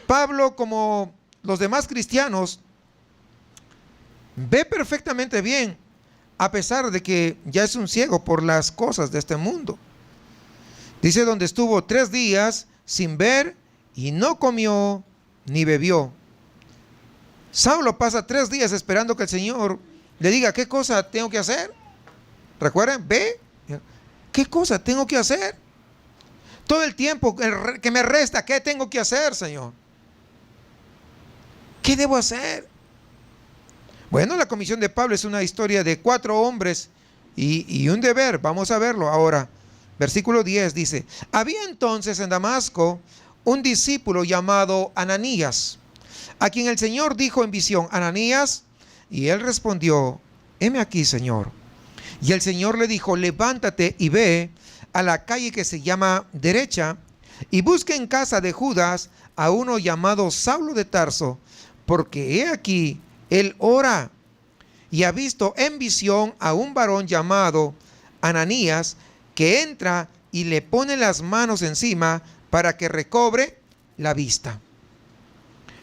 Pablo, como los demás cristianos, ve perfectamente bien, a pesar de que ya es un ciego por las cosas de este mundo. Dice, donde estuvo 3 días sin ver y no comió ni bebió. Saulo pasa 3 días esperando que el Señor le diga qué cosa tengo que hacer. Recuerden, ve, qué cosa tengo que hacer. Todo el tiempo que me resta, ¿qué tengo que hacer, Señor? ¿Qué debo hacer? Bueno, la comisión de Pablo es una historia de 4 hombres y un deber. Vamos a verlo ahora. Versículo 10 dice: había entonces en Damasco un discípulo llamado Ananías, a quien el Señor dijo en visión: Ananías. Y él respondió: heme aquí, Señor. Y el Señor le dijo: levántate y ve a la calle que se llama Derecha, y busca en casa de Judas a uno llamado Saulo de Tarso, porque he aquí, él ora, y ha visto en visión a un varón llamado Ananías, que entra y le pone las manos encima para que recobre la vista.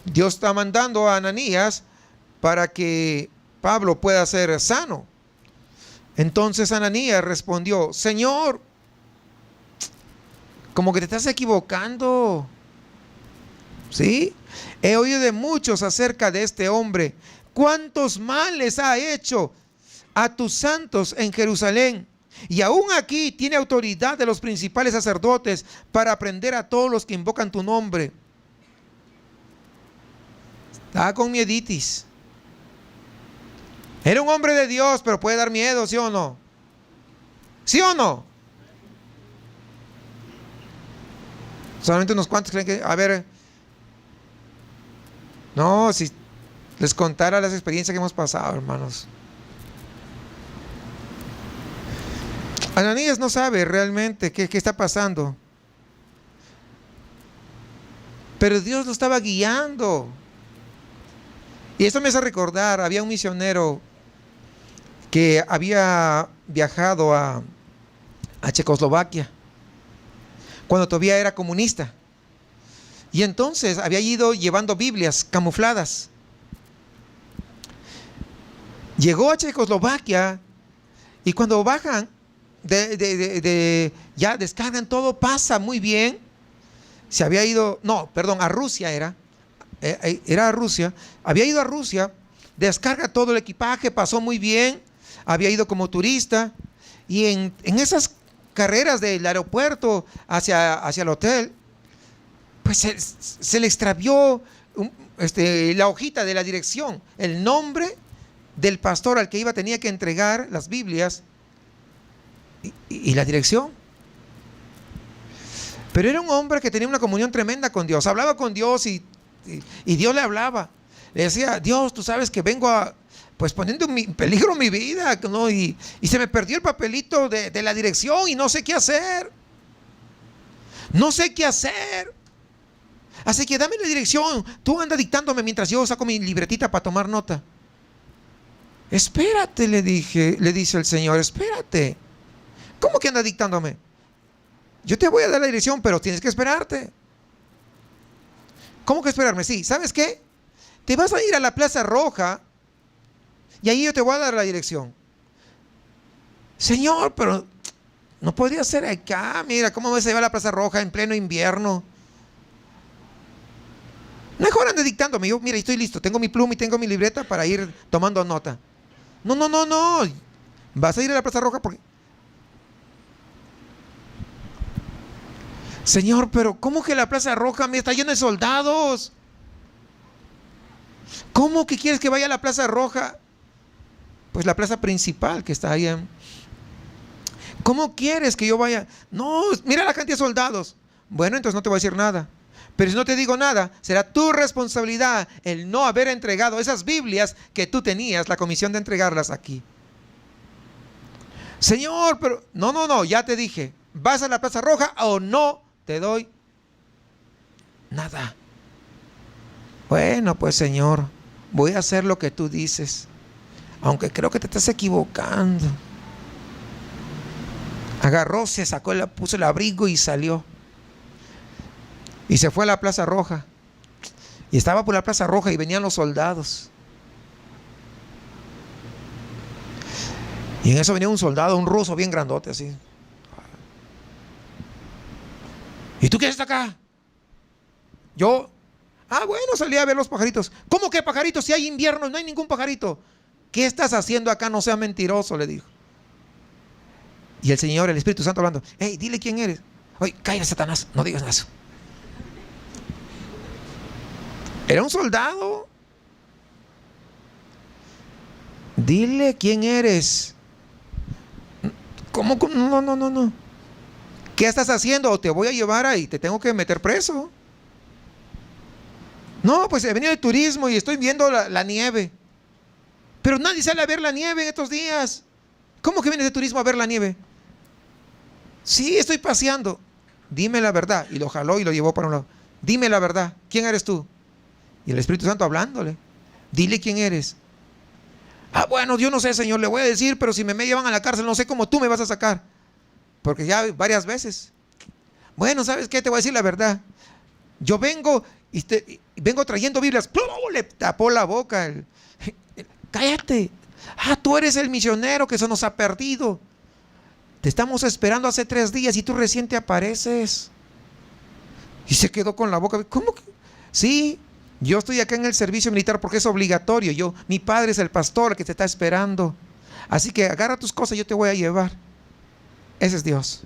Dios está mandando a Ananías para que Pablo pueda ser sano. Entonces Ananías respondió: Señor, como que te estás equivocando. ¿Sí? He oído de muchos acerca de este hombre, cuántos males ha hecho a tus santos en Jerusalén. Y aún aquí tiene autoridad de los principales sacerdotes para prender a todos los que invocan tu nombre. Estaba con mieditis. Era un hombre de Dios, pero puede dar miedo, ¿sí o no? ¿Sí o no? Solamente unos cuantos creen que, a ver, no, si les contara las experiencias que hemos pasado, hermanos. Ananías no sabe realmente qué está pasando. Pero Dios lo estaba guiando. Y esto me hace recordar, había un misionero que había viajado a Checoslovaquia, cuando todavía era comunista. Y entonces había ido llevando Biblias camufladas. Llegó a Checoslovaquia y cuando bajan, ya descargan todo, pasa muy bien. Se había ido, no, perdón, a Rusia era a Rusia, había ido a Rusia, descarga todo el equipaje, pasó muy bien, había ido como turista, y en esas carreras del aeropuerto hacia el hotel, pues se le extravió la hojita de la dirección, el nombre del pastor al que iba tenía que entregar las Biblias y la dirección. Pero era un hombre que tenía una comunión tremenda con Dios, hablaba con Dios y Dios le hablaba. Le decía, Dios, tú sabes que vengo pues poniendo en peligro mi vida, ¿no? Y se me perdió el papelito de la dirección y no sé qué hacer. No sé qué hacer. Así que dame la dirección. Tú anda dictándome mientras yo saco mi libretita para tomar nota. Espérate, le dice el Señor, espérate. ¿Cómo que anda dictándome? Yo te voy a dar la dirección, pero tienes que esperarte. ¿Cómo que esperarme? Sí, ¿sabes qué? Te vas a ir a la Plaza Roja y ahí yo te voy a dar la dirección. Señor, pero no podría ser acá. Mira, ¿cómo vas a llevar a la Plaza Roja en pleno invierno? Mejor ande dictándome. Yo, mira, estoy listo. Tengo mi pluma y tengo mi libreta para ir tomando nota. No. Vas a ir a la Plaza Roja porque... Señor, pero ¿cómo que la Plaza Roja está llena de soldados? ¿Cómo que quieres que vaya a la Plaza Roja? Pues la plaza principal que está ahí. ¿Cómo quieres que yo vaya? No, mira la cantidad de soldados. Bueno, entonces no te voy a decir nada. Pero si no te digo nada, será tu responsabilidad el no haber entregado esas Biblias que tú tenías la comisión de entregarlas aquí. Señor, pero no, ya te dije, ¿vas a la Plaza Roja o no te doy nada? Bueno, pues Señor, voy a hacer lo que tú dices, aunque creo que te estás equivocando. Agarró, se sacó, puso el abrigo y salió. Y se fue a la Plaza Roja. Y estaba por la Plaza Roja y venían los soldados. Y en eso venía un soldado, un ruso bien grandote así. ¿Y tú qué haces acá? Yo, bueno, salí a ver los pajaritos. ¿Cómo que pajaritos? Si hay invierno, no hay ningún pajarito. ¿Qué estás haciendo acá? No seas mentiroso, le dijo. Y el Señor, el Espíritu Santo hablando, hey, dile quién eres. Oye, cállate, Satanás, no digas eso. Era un soldado. Dile quién eres. ¿Cómo? No. ¿Qué estás haciendo? O te voy a llevar ahí, te tengo que meter preso. No, pues he venido de turismo y estoy viendo la nieve. Pero nadie sale a ver la nieve en estos días. ¿Cómo que vienes de turismo a ver la nieve? Sí, estoy paseando. Dime la verdad. Y lo jaló y lo llevó para un lado. Dime la verdad. ¿Quién eres tú? Y el Espíritu Santo hablándole. Dile quién eres. Bueno, yo no sé, Señor, le voy a decir, pero si me llevan a la cárcel, no sé cómo tú me vas a sacar. Porque ya varias veces. Bueno, ¿sabes qué? Te voy a decir la verdad. Yo vengo y vengo trayendo Biblias. ¡Plum! Le tapó la boca. Cállate. Tú eres el misionero que se nos ha perdido. Te estamos esperando hace 3 días y tú recién te apareces. Y se quedó con la boca. ¿Cómo que? Sí, yo estoy acá en el servicio militar porque es obligatorio. Mi padre es el pastor que te está esperando. Así que agarra tus cosas, yo te voy a llevar. Ese es Dios.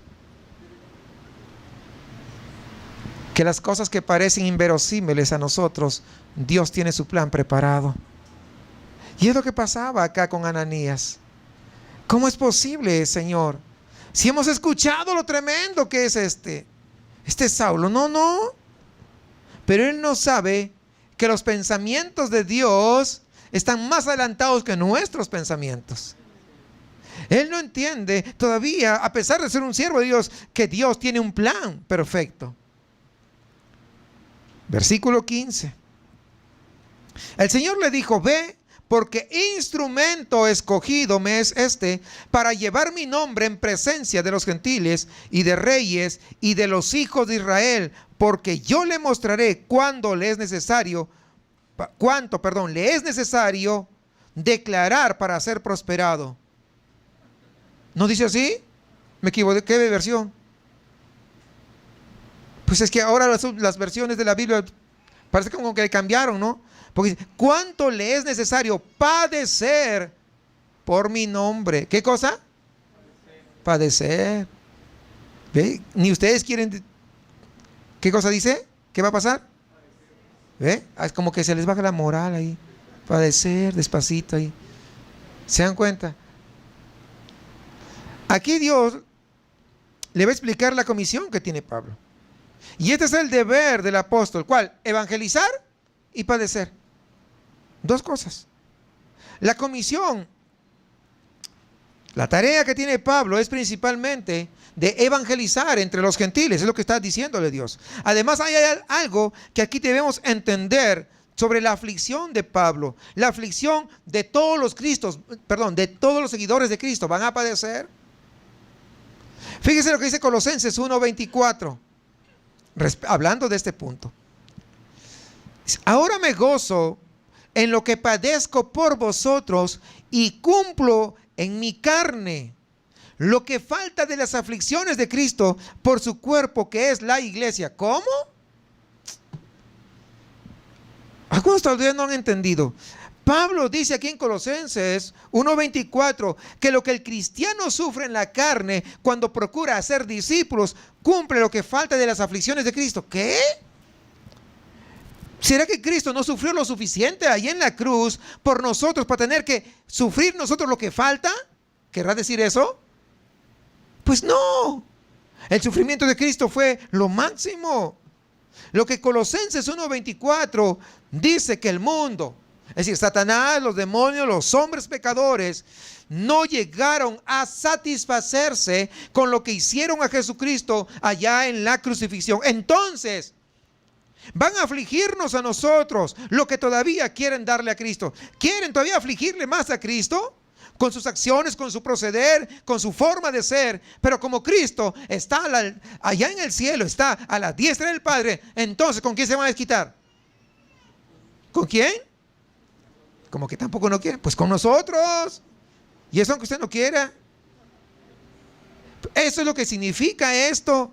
Que las cosas que parecen inverosímiles a nosotros, Dios tiene su plan preparado. Y es lo que pasaba acá con Ananías. ¿Cómo es posible, Señor? Si hemos escuchado lo tremendo que es este Saulo. No. Pero él no sabe que los pensamientos de Dios están más adelantados que nuestros pensamientos. Él no entiende todavía, a pesar de ser un siervo de Dios, que Dios tiene un plan perfecto. Versículo 15. El Señor le dijo: ve, porque instrumento escogido me es este para llevar mi nombre en presencia de los gentiles y de reyes y de los hijos de Israel, porque yo le mostraré cuánto le es necesario declarar para ser prosperado. ¿No dice así? ¿Me equivoqué de versión? Pues es que ahora las versiones de la Biblia parece como que cambiaron, ¿no? Porque dice: ¿cuánto le es necesario padecer por mi nombre? ¿Qué cosa? Padecer. ¿Ve? Ni ustedes quieren. ¿Qué cosa dice? ¿Qué va a pasar? ¿Ve? Es como que se les baja la moral ahí. Padecer despacito ahí. ¿Se dan cuenta? Aquí Dios le va a explicar la comisión que tiene Pablo. Y este es el deber del apóstol. ¿Cuál? Evangelizar y padecer. Dos cosas. La comisión, la tarea que tiene Pablo es principalmente de evangelizar entre los gentiles. Es lo que está diciéndole Dios. Además, hay algo que aquí debemos entender sobre la aflicción de Pablo. La aflicción de todos los de todos los seguidores de Cristo. Van a padecer. Fíjese lo que dice Colosenses 1:24, hablando de este punto. Ahora me gozo en lo que padezco por vosotros y cumplo en mi carne lo que falta de las aflicciones de Cristo por su cuerpo, que es la iglesia. ¿Cómo? Algunos todavía no han entendido. Pablo dice aquí en Colosenses 1:24 que lo que el cristiano sufre en la carne cuando procura hacer discípulos cumple lo que falta de las aflicciones de Cristo. ¿Qué? ¿Será que Cristo no sufrió lo suficiente ahí en la cruz por nosotros para tener que sufrir nosotros lo que falta? ¿Querrá decir eso? Pues no. El sufrimiento de Cristo fue lo máximo. Lo que Colosenses 1:24 dice que el mundo, es decir, Satanás, los demonios, los hombres pecadores, no llegaron a satisfacerse con lo que hicieron a Jesucristo allá en la crucifixión. Entonces, van a afligirnos a nosotros lo que todavía quieren darle a Cristo. ¿Quieren todavía afligirle más a Cristo? Con sus acciones, con su proceder, con su forma de ser. Pero como Cristo está allá en el cielo, está a la diestra del Padre, entonces ¿con quién se van a desquitar? ¿Con quién? Como que tampoco no quieren. Pues con nosotros. Y eso aunque usted no quiera. Eso es lo que significa esto.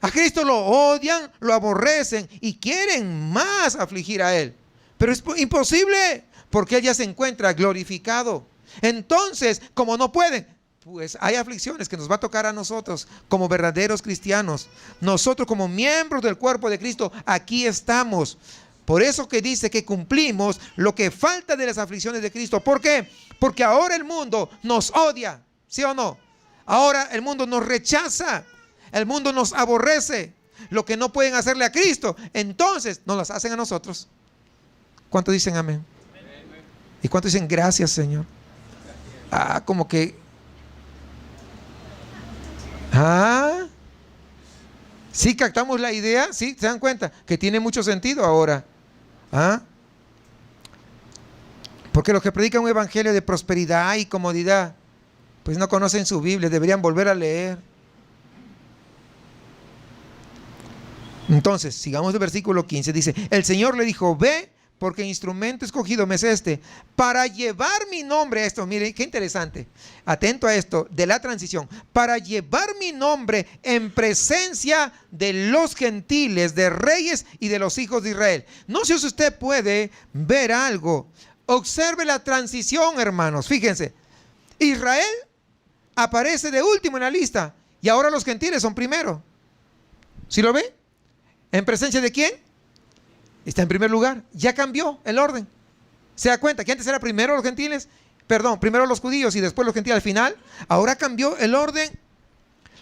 A Cristo lo odian, lo aborrecen y quieren más afligir a Él. Pero es imposible, porque Él ya se encuentra glorificado. Entonces, como no pueden, pues hay aflicciones que nos va a tocar a nosotros como verdaderos cristianos. Nosotros como miembros del cuerpo de Cristo, aquí estamos. Por eso que dice que cumplimos lo que falta de las aflicciones de Cristo. ¿Por qué? Porque ahora el mundo nos odia, ¿sí o no? Ahora el mundo nos rechaza. El mundo nos aborrece. Lo que no pueden hacerle a Cristo, entonces nos las hacen a nosotros. ¿Cuántos dicen amén? ¿Y cuántos dicen gracias, Señor? Como que sí captamos la idea. Sí, se dan cuenta que tiene mucho sentido ahora. Porque los que predican un evangelio de prosperidad y comodidad, pues no conocen su Biblia, deberían volver a leer. Entonces, sigamos el versículo 15, dice: el Señor le dijo: ve, porque instrumento escogido me es este, para llevar mi nombre a esto. Miren, qué interesante. Atento a esto, de la transición. Para llevar mi nombre en presencia de los gentiles, de reyes y de los hijos de Israel. No sé si usted puede ver algo. Observe la transición, hermanos. Fíjense, Israel aparece de último en la lista y ahora los gentiles son primero. ¿Sí lo ve? ¿En presencia de quién? Está en primer lugar. Ya cambió el orden. ¿Se da cuenta que antes era primero los gentiles? Primero los judíos y después los gentiles al final. Ahora cambió el orden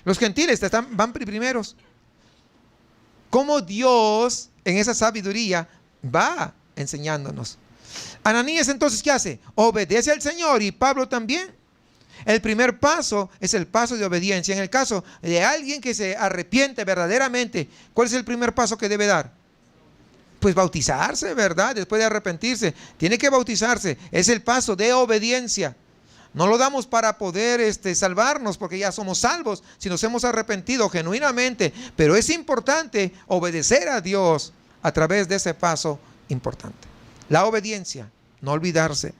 Los gentiles van primeros. ¿Cómo Dios en esa sabiduría va enseñándonos? Ananías entonces, ¿qué hace? Obedece al Señor, y Pablo también. El primer paso es el paso de obediencia. En el caso de alguien que se arrepiente verdaderamente, ¿cuál es el primer paso que debe dar? Pues bautizarse, ¿verdad? Después de arrepentirse, tiene que bautizarse. Es el paso de obediencia. No lo damos para poder salvarnos, porque ya somos salvos si nos hemos arrepentido genuinamente. Pero es importante obedecer a Dios a través de ese paso importante. La obediencia, no olvidarse.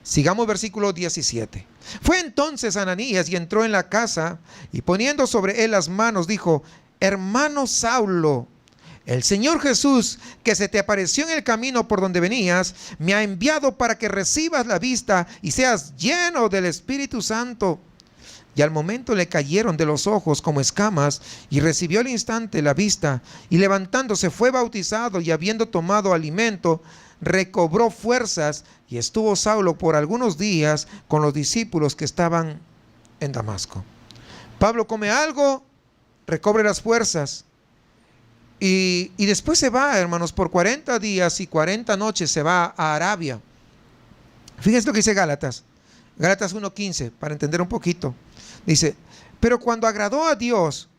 Sigamos versículo 17. Fue entonces Ananías y entró en la casa, y poniendo sobre él las manos dijo: hermano Saulo, el Señor Jesús, que se te apareció en el camino por donde venías, me ha enviado para que recibas la vista y seas lleno del Espíritu Santo. Y al momento le cayeron de los ojos como escamas, y recibió al instante la vista, y levantándose fue bautizado, y habiendo tomado alimento, recobró fuerzas, y estuvo Saulo por algunos días con los discípulos que estaban en Damasco. Pablo come algo, recobre las fuerzas, y después se va, hermanos, por 40 días y 40 noches se va a Arabia. Fíjense lo que dice Gálatas 1:15, para entender un poquito. Dice: pero cuando agradó a Dios,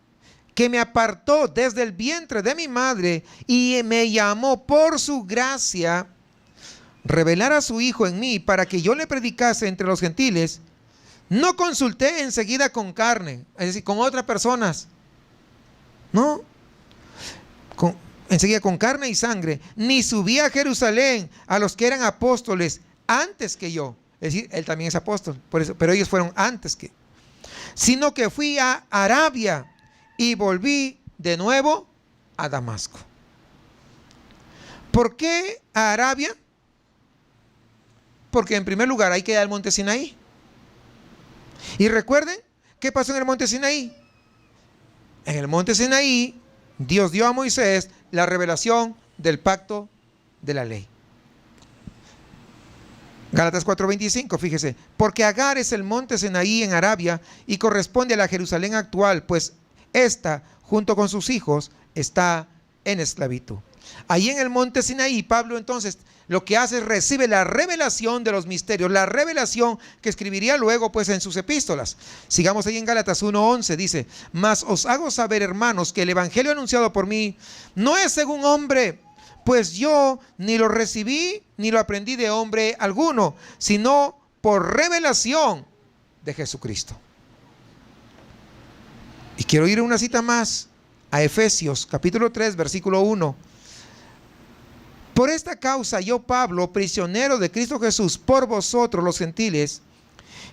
que me apartó desde el vientre de mi madre y me llamó por su gracia, revelar a su Hijo en mí para que yo le predicase entre los gentiles, no consulté enseguida con carne, es decir, con otras personas, no, enseguida con carne y sangre, ni subí a Jerusalén a los que eran apóstoles antes que yo, es decir, él también es apóstol, por eso, pero ellos fueron antes que, sino que fui a Arabia y volví de nuevo a Damasco. ¿Por qué a Arabia? Porque en primer lugar ahí queda el monte Sinaí. Y recuerden, ¿qué pasó en el monte Sinaí? En el monte Sinaí, Dios dio a Moisés la revelación del pacto de la ley. Gálatas 4:25, fíjese: porque Agar es el monte Sinaí en Arabia y corresponde a la Jerusalén actual, pues esta, junto con sus hijos, está en esclavitud. Ahí en el monte Sinaí, Pablo entonces lo que hace es recibe la revelación de los misterios, la revelación que escribiría luego pues en sus epístolas. Sigamos ahí en Gálatas 1:11, dice: mas os hago saber, hermanos, que el evangelio anunciado por mí no es según hombre, pues yo ni lo recibí ni lo aprendí de hombre alguno, sino por revelación de Jesucristo. Y quiero ir a una cita más, a Efesios capítulo 3, versículo 1. Por esta causa yo, Pablo, prisionero de Cristo Jesús, por vosotros los gentiles,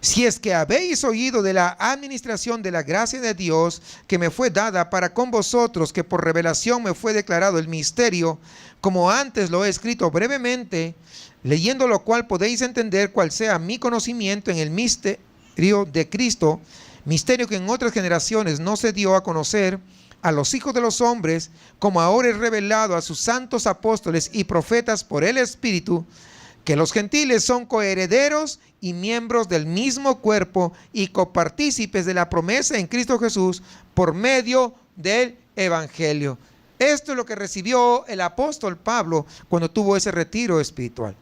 si es que habéis oído de la administración de la gracia de Dios que me fue dada para con vosotros, que por revelación me fue declarado el misterio, como antes lo he escrito brevemente, leyendo lo cual podéis entender cuál sea mi conocimiento en el misterio de Cristo, misterio que en otras generaciones no se dio a conocer a los hijos de los hombres, como ahora es revelado a sus santos apóstoles y profetas por el Espíritu, que los gentiles son coherederos y miembros del mismo cuerpo y copartícipes de la promesa en Cristo Jesús por medio del Evangelio. Esto es lo que recibió el apóstol Pablo cuando tuvo ese retiro espiritual.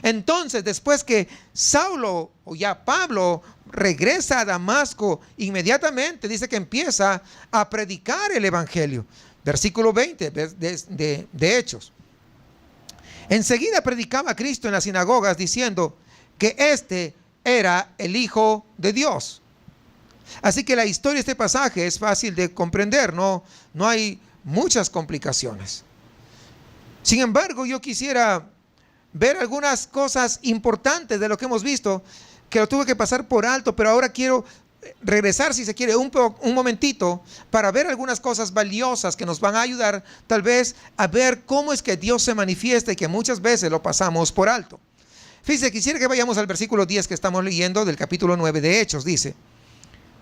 Entonces, después que Saulo, o ya Pablo, regresa a Damasco, inmediatamente dice que empieza a predicar el Evangelio. Versículo 20 de Hechos. Enseguida predicaba a Cristo en las sinagogas diciendo que este era el Hijo de Dios. Así que la historia de este pasaje es fácil de comprender, no hay muchas complicaciones. Sin embargo, yo quisiera ver algunas cosas importantes de lo que hemos visto, que lo tuve que pasar por alto, pero ahora quiero regresar, si se quiere, un momentito para ver algunas cosas valiosas que nos van a ayudar tal vez a ver cómo es que Dios se manifiesta y que muchas veces lo pasamos por alto. Fíjense, quisiera que vayamos al versículo 10 que estamos leyendo del capítulo 9 de Hechos. Dice,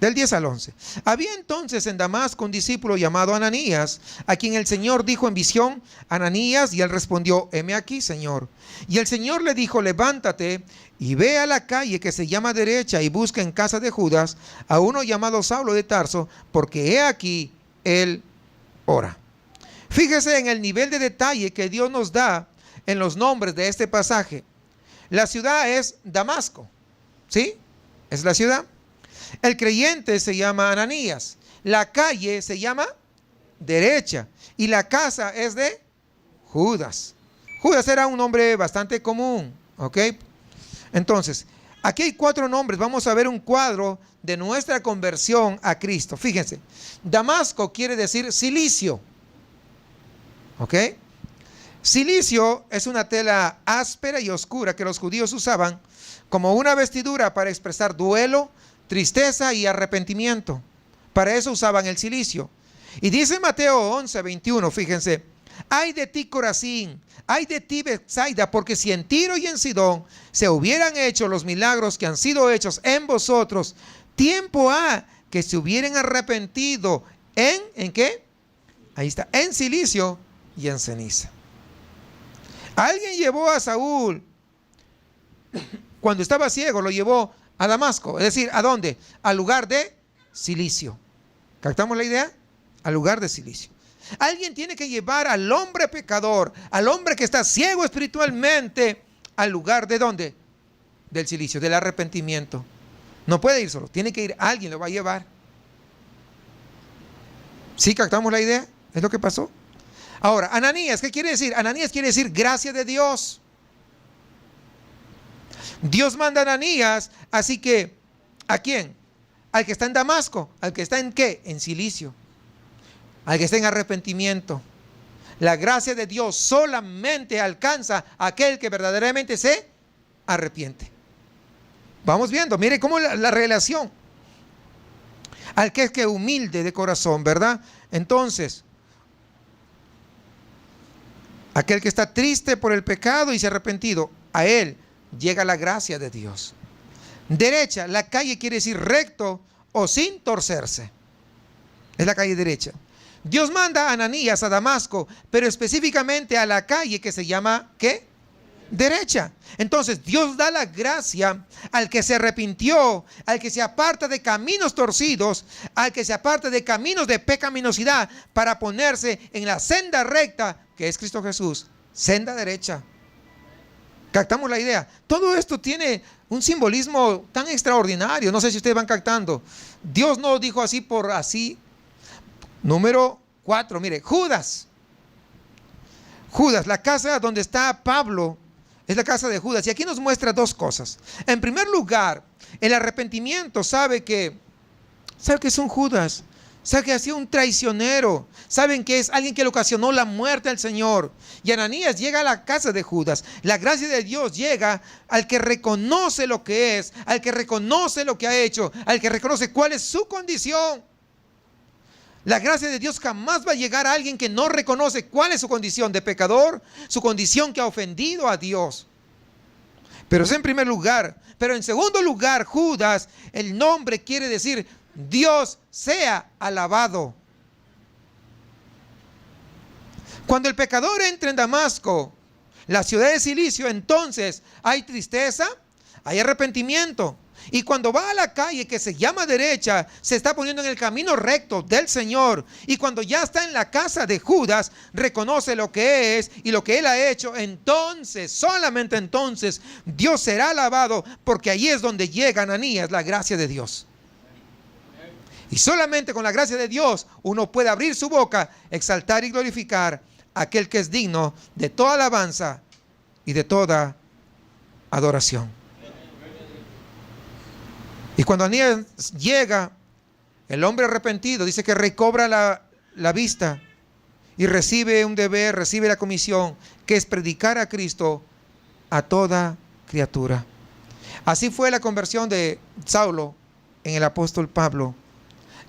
Del 10 al 11. Había entonces en Damasco un discípulo llamado Ananías, a quien el Señor dijo en visión: Ananías, y él respondió: heme aquí, Señor. Y el Señor le dijo: levántate y ve a la calle que se llama Derecha y busca en casa de Judas a uno llamado Saulo de Tarso, porque he aquí él ora. Fíjese en el nivel de detalle que Dios nos da en los nombres de este pasaje. La ciudad es Damasco, ¿sí? Es la ciudad. El creyente se llama Ananías. La calle se llama Derecha. Y la casa es de Judas. Judas era un nombre bastante común, ¿ok? Entonces, aquí hay 4 nombres. Vamos a ver un cuadro de nuestra conversión a Cristo. Fíjense, Damasco quiere decir cilicio, ¿ok? Cilicio es una tela áspera y oscura que los judíos usaban como una vestidura para expresar duelo, tristeza y arrepentimiento. Para eso usaban el cilicio. Y dice Mateo 11:21, fíjense: ay de ti, Corazín, ay de ti, Betsaida, porque si en Tiro y en Sidón se hubieran hecho los milagros que han sido hechos en vosotros, tiempo ha que se hubieran arrepentido ¿en qué? Ahí está, en cilicio y en ceniza. Alguien llevó a Saúl, cuando estaba ciego, lo llevó a Damasco. Es decir, ¿a dónde? Al lugar de cilicio. ¿Captamos la idea? Al lugar de cilicio. Alguien tiene que llevar al hombre pecador, al hombre que está ciego espiritualmente, al lugar de ¿dónde? Del cilicio, del arrepentimiento. No puede ir solo, tiene que ir alguien, lo va a llevar. ¿Sí captamos la idea? Es lo que pasó. Ahora, Ananías, ¿qué quiere decir? Ananías quiere decir gracia de Dios. Dios manda a Ananías, así que, ¿a quién? Al que está en Damasco. ¿Al que está en qué? En cilicio. Al que está en arrepentimiento. La gracia de Dios solamente alcanza a aquel que verdaderamente se arrepiente. Vamos viendo, mire cómo la relación. Al que es que humilde de corazón, ¿verdad? Entonces, aquel que está triste por el pecado y se ha arrepentido, a él llega la gracia de Dios. Derecha, la calle quiere decir recto o sin torcerse. Es la calle derecha. Dios manda a Ananías a Damasco, pero específicamente a la calle que se llama, ¿qué? Derecha. Entonces Dios da la gracia al que se arrepintió, al que se aparta de caminos torcidos, al que se aparta de caminos de pecaminosidad, para ponerse en la senda recta que es Cristo Jesús, senda derecha. ¿Captamos la idea? Todo esto tiene un simbolismo tan extraordinario. No sé si ustedes van captando. Dios no dijo así por así. Número 4, mire, Judas. Judas, la casa donde está Pablo, es la casa de Judas. Y aquí nos muestra 2 cosas. En primer lugar, el arrepentimiento sabe que es un Judas. Sabe que ha sido un traicionero. Saben que es alguien que le ocasionó la muerte al Señor. Y Ananías llega a la casa de Judas. La gracia de Dios llega al que reconoce lo que es, al que reconoce lo que ha hecho, al que reconoce cuál es su condición. La gracia de Dios jamás va a llegar a alguien que no reconoce cuál es su condición de pecador, su condición que ha ofendido a Dios. Pero es en primer lugar. Pero en segundo lugar, Judas, el nombre quiere decir Dios sea alabado. Cuando el pecador entra en Damasco, la ciudad de cilicio, entonces hay tristeza, hay arrepentimiento. Y cuando va a la calle que se llama derecha, se está poniendo en el camino recto del Señor. Y cuando ya está en la casa de Judas, reconoce lo que es y lo que él ha hecho. Entonces, solamente entonces, Dios será alabado, porque ahí es donde llega Ananías, la gracia de Dios. Y solamente con la gracia de Dios uno puede abrir su boca, exaltar y glorificar a aquel que es digno de toda alabanza y de toda adoración. Y cuando Ananías llega, el hombre arrepentido dice que recobra la vista y recibe un deber, recibe la comisión, que es predicar a Cristo a toda criatura. Así fue la conversión de Saulo en el apóstol Pablo.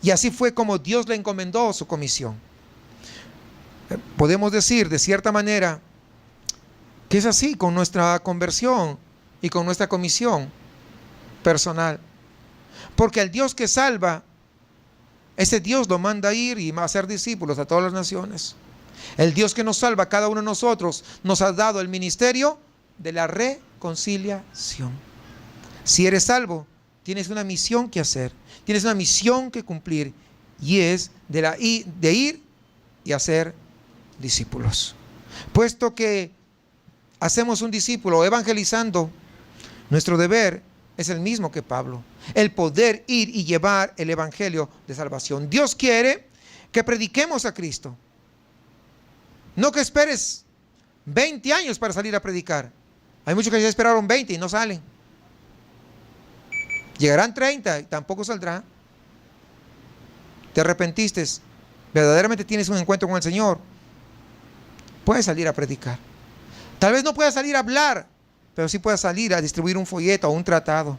Y así fue como Dios le encomendó su comisión. Podemos decir de cierta manera que es así con nuestra conversión y con nuestra comisión personal. Porque el Dios que salva, ese Dios lo manda a ir y a hacer discípulos a todas las naciones. El Dios que nos salva a cada uno de nosotros nos ha dado el ministerio de la reconciliación. Si eres salvo, tienes una misión que hacer, tienes una misión que cumplir, y es de ir y hacer discípulos. Puesto que hacemos un discípulo evangelizando, nuestro deber es el mismo que Pablo, el poder ir y llevar el evangelio de salvación. Dios quiere que prediquemos a Cristo. No que esperes 20 años para salir a predicar. Hay muchos que ya esperaron 20 y no salen. Llegarán 30 y tampoco saldrá. Te arrepentiste, verdaderamente tienes un encuentro con el Señor, puedes salir a predicar. Tal vez no puedas salir a hablar, pero sí puedas salir a distribuir un folleto o un tratado.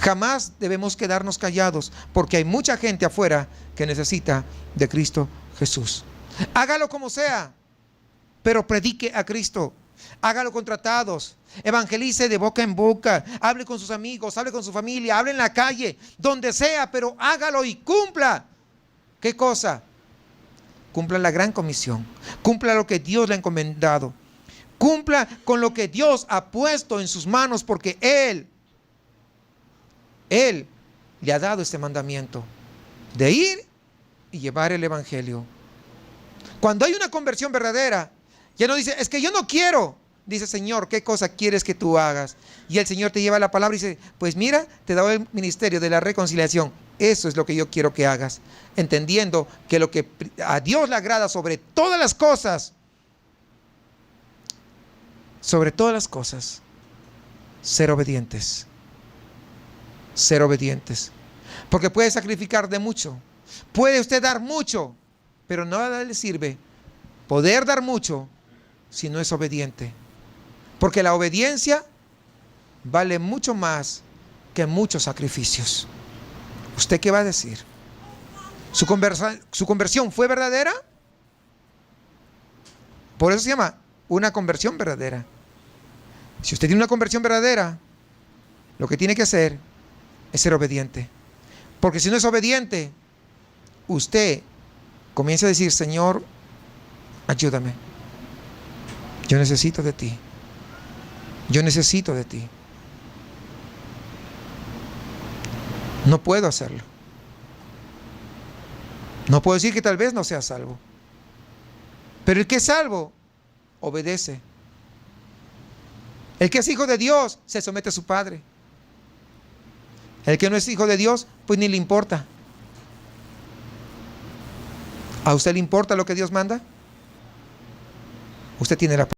Jamás debemos quedarnos callados, porque hay mucha gente afuera que necesita de Cristo Jesús. Hágalo como sea, pero predique a Cristo. Hágalo con tratados, evangelice de boca en boca, hable con sus amigos, hable con su familia, hable en la calle, donde sea, pero hágalo y cumpla. ¿Qué cosa? Cumpla la gran comisión, cumpla lo que Dios le ha encomendado, cumpla con lo que Dios ha puesto en sus manos, porque Él le ha dado este mandamiento de ir y llevar el evangelio. Cuando hay una conversión verdadera, ya no dice, es que yo no quiero. Dice, Señor, ¿qué cosa quieres que tú hagas? Y el Señor te lleva la palabra y dice, pues mira, te he dado el ministerio de la reconciliación. Eso es lo que yo quiero que hagas. Entendiendo que lo que a Dios le agrada sobre todas las cosas, ser obedientes. Ser obedientes. Porque puede sacrificar de mucho. Puede usted dar mucho, pero nada le sirve poder dar mucho si no es obediente. Porque la obediencia vale mucho más que muchos sacrificios. ¿Usted qué va a decir? ¿Su conversión fue verdadera? Por eso se llama una conversión verdadera. Si usted tiene una conversión verdadera, lo que tiene que hacer es ser obediente. Porque si no es obediente, usted comienza a decir, Señor, ayúdame. Yo necesito de ti. Yo necesito de ti. No puedo hacerlo. No puedo decir que tal vez no sea salvo. Pero el que es salvo, obedece. El que es hijo de Dios, se somete a su Padre. El que no es hijo de Dios, pues ni le importa. ¿A usted le importa lo que Dios manda? Usted tiene la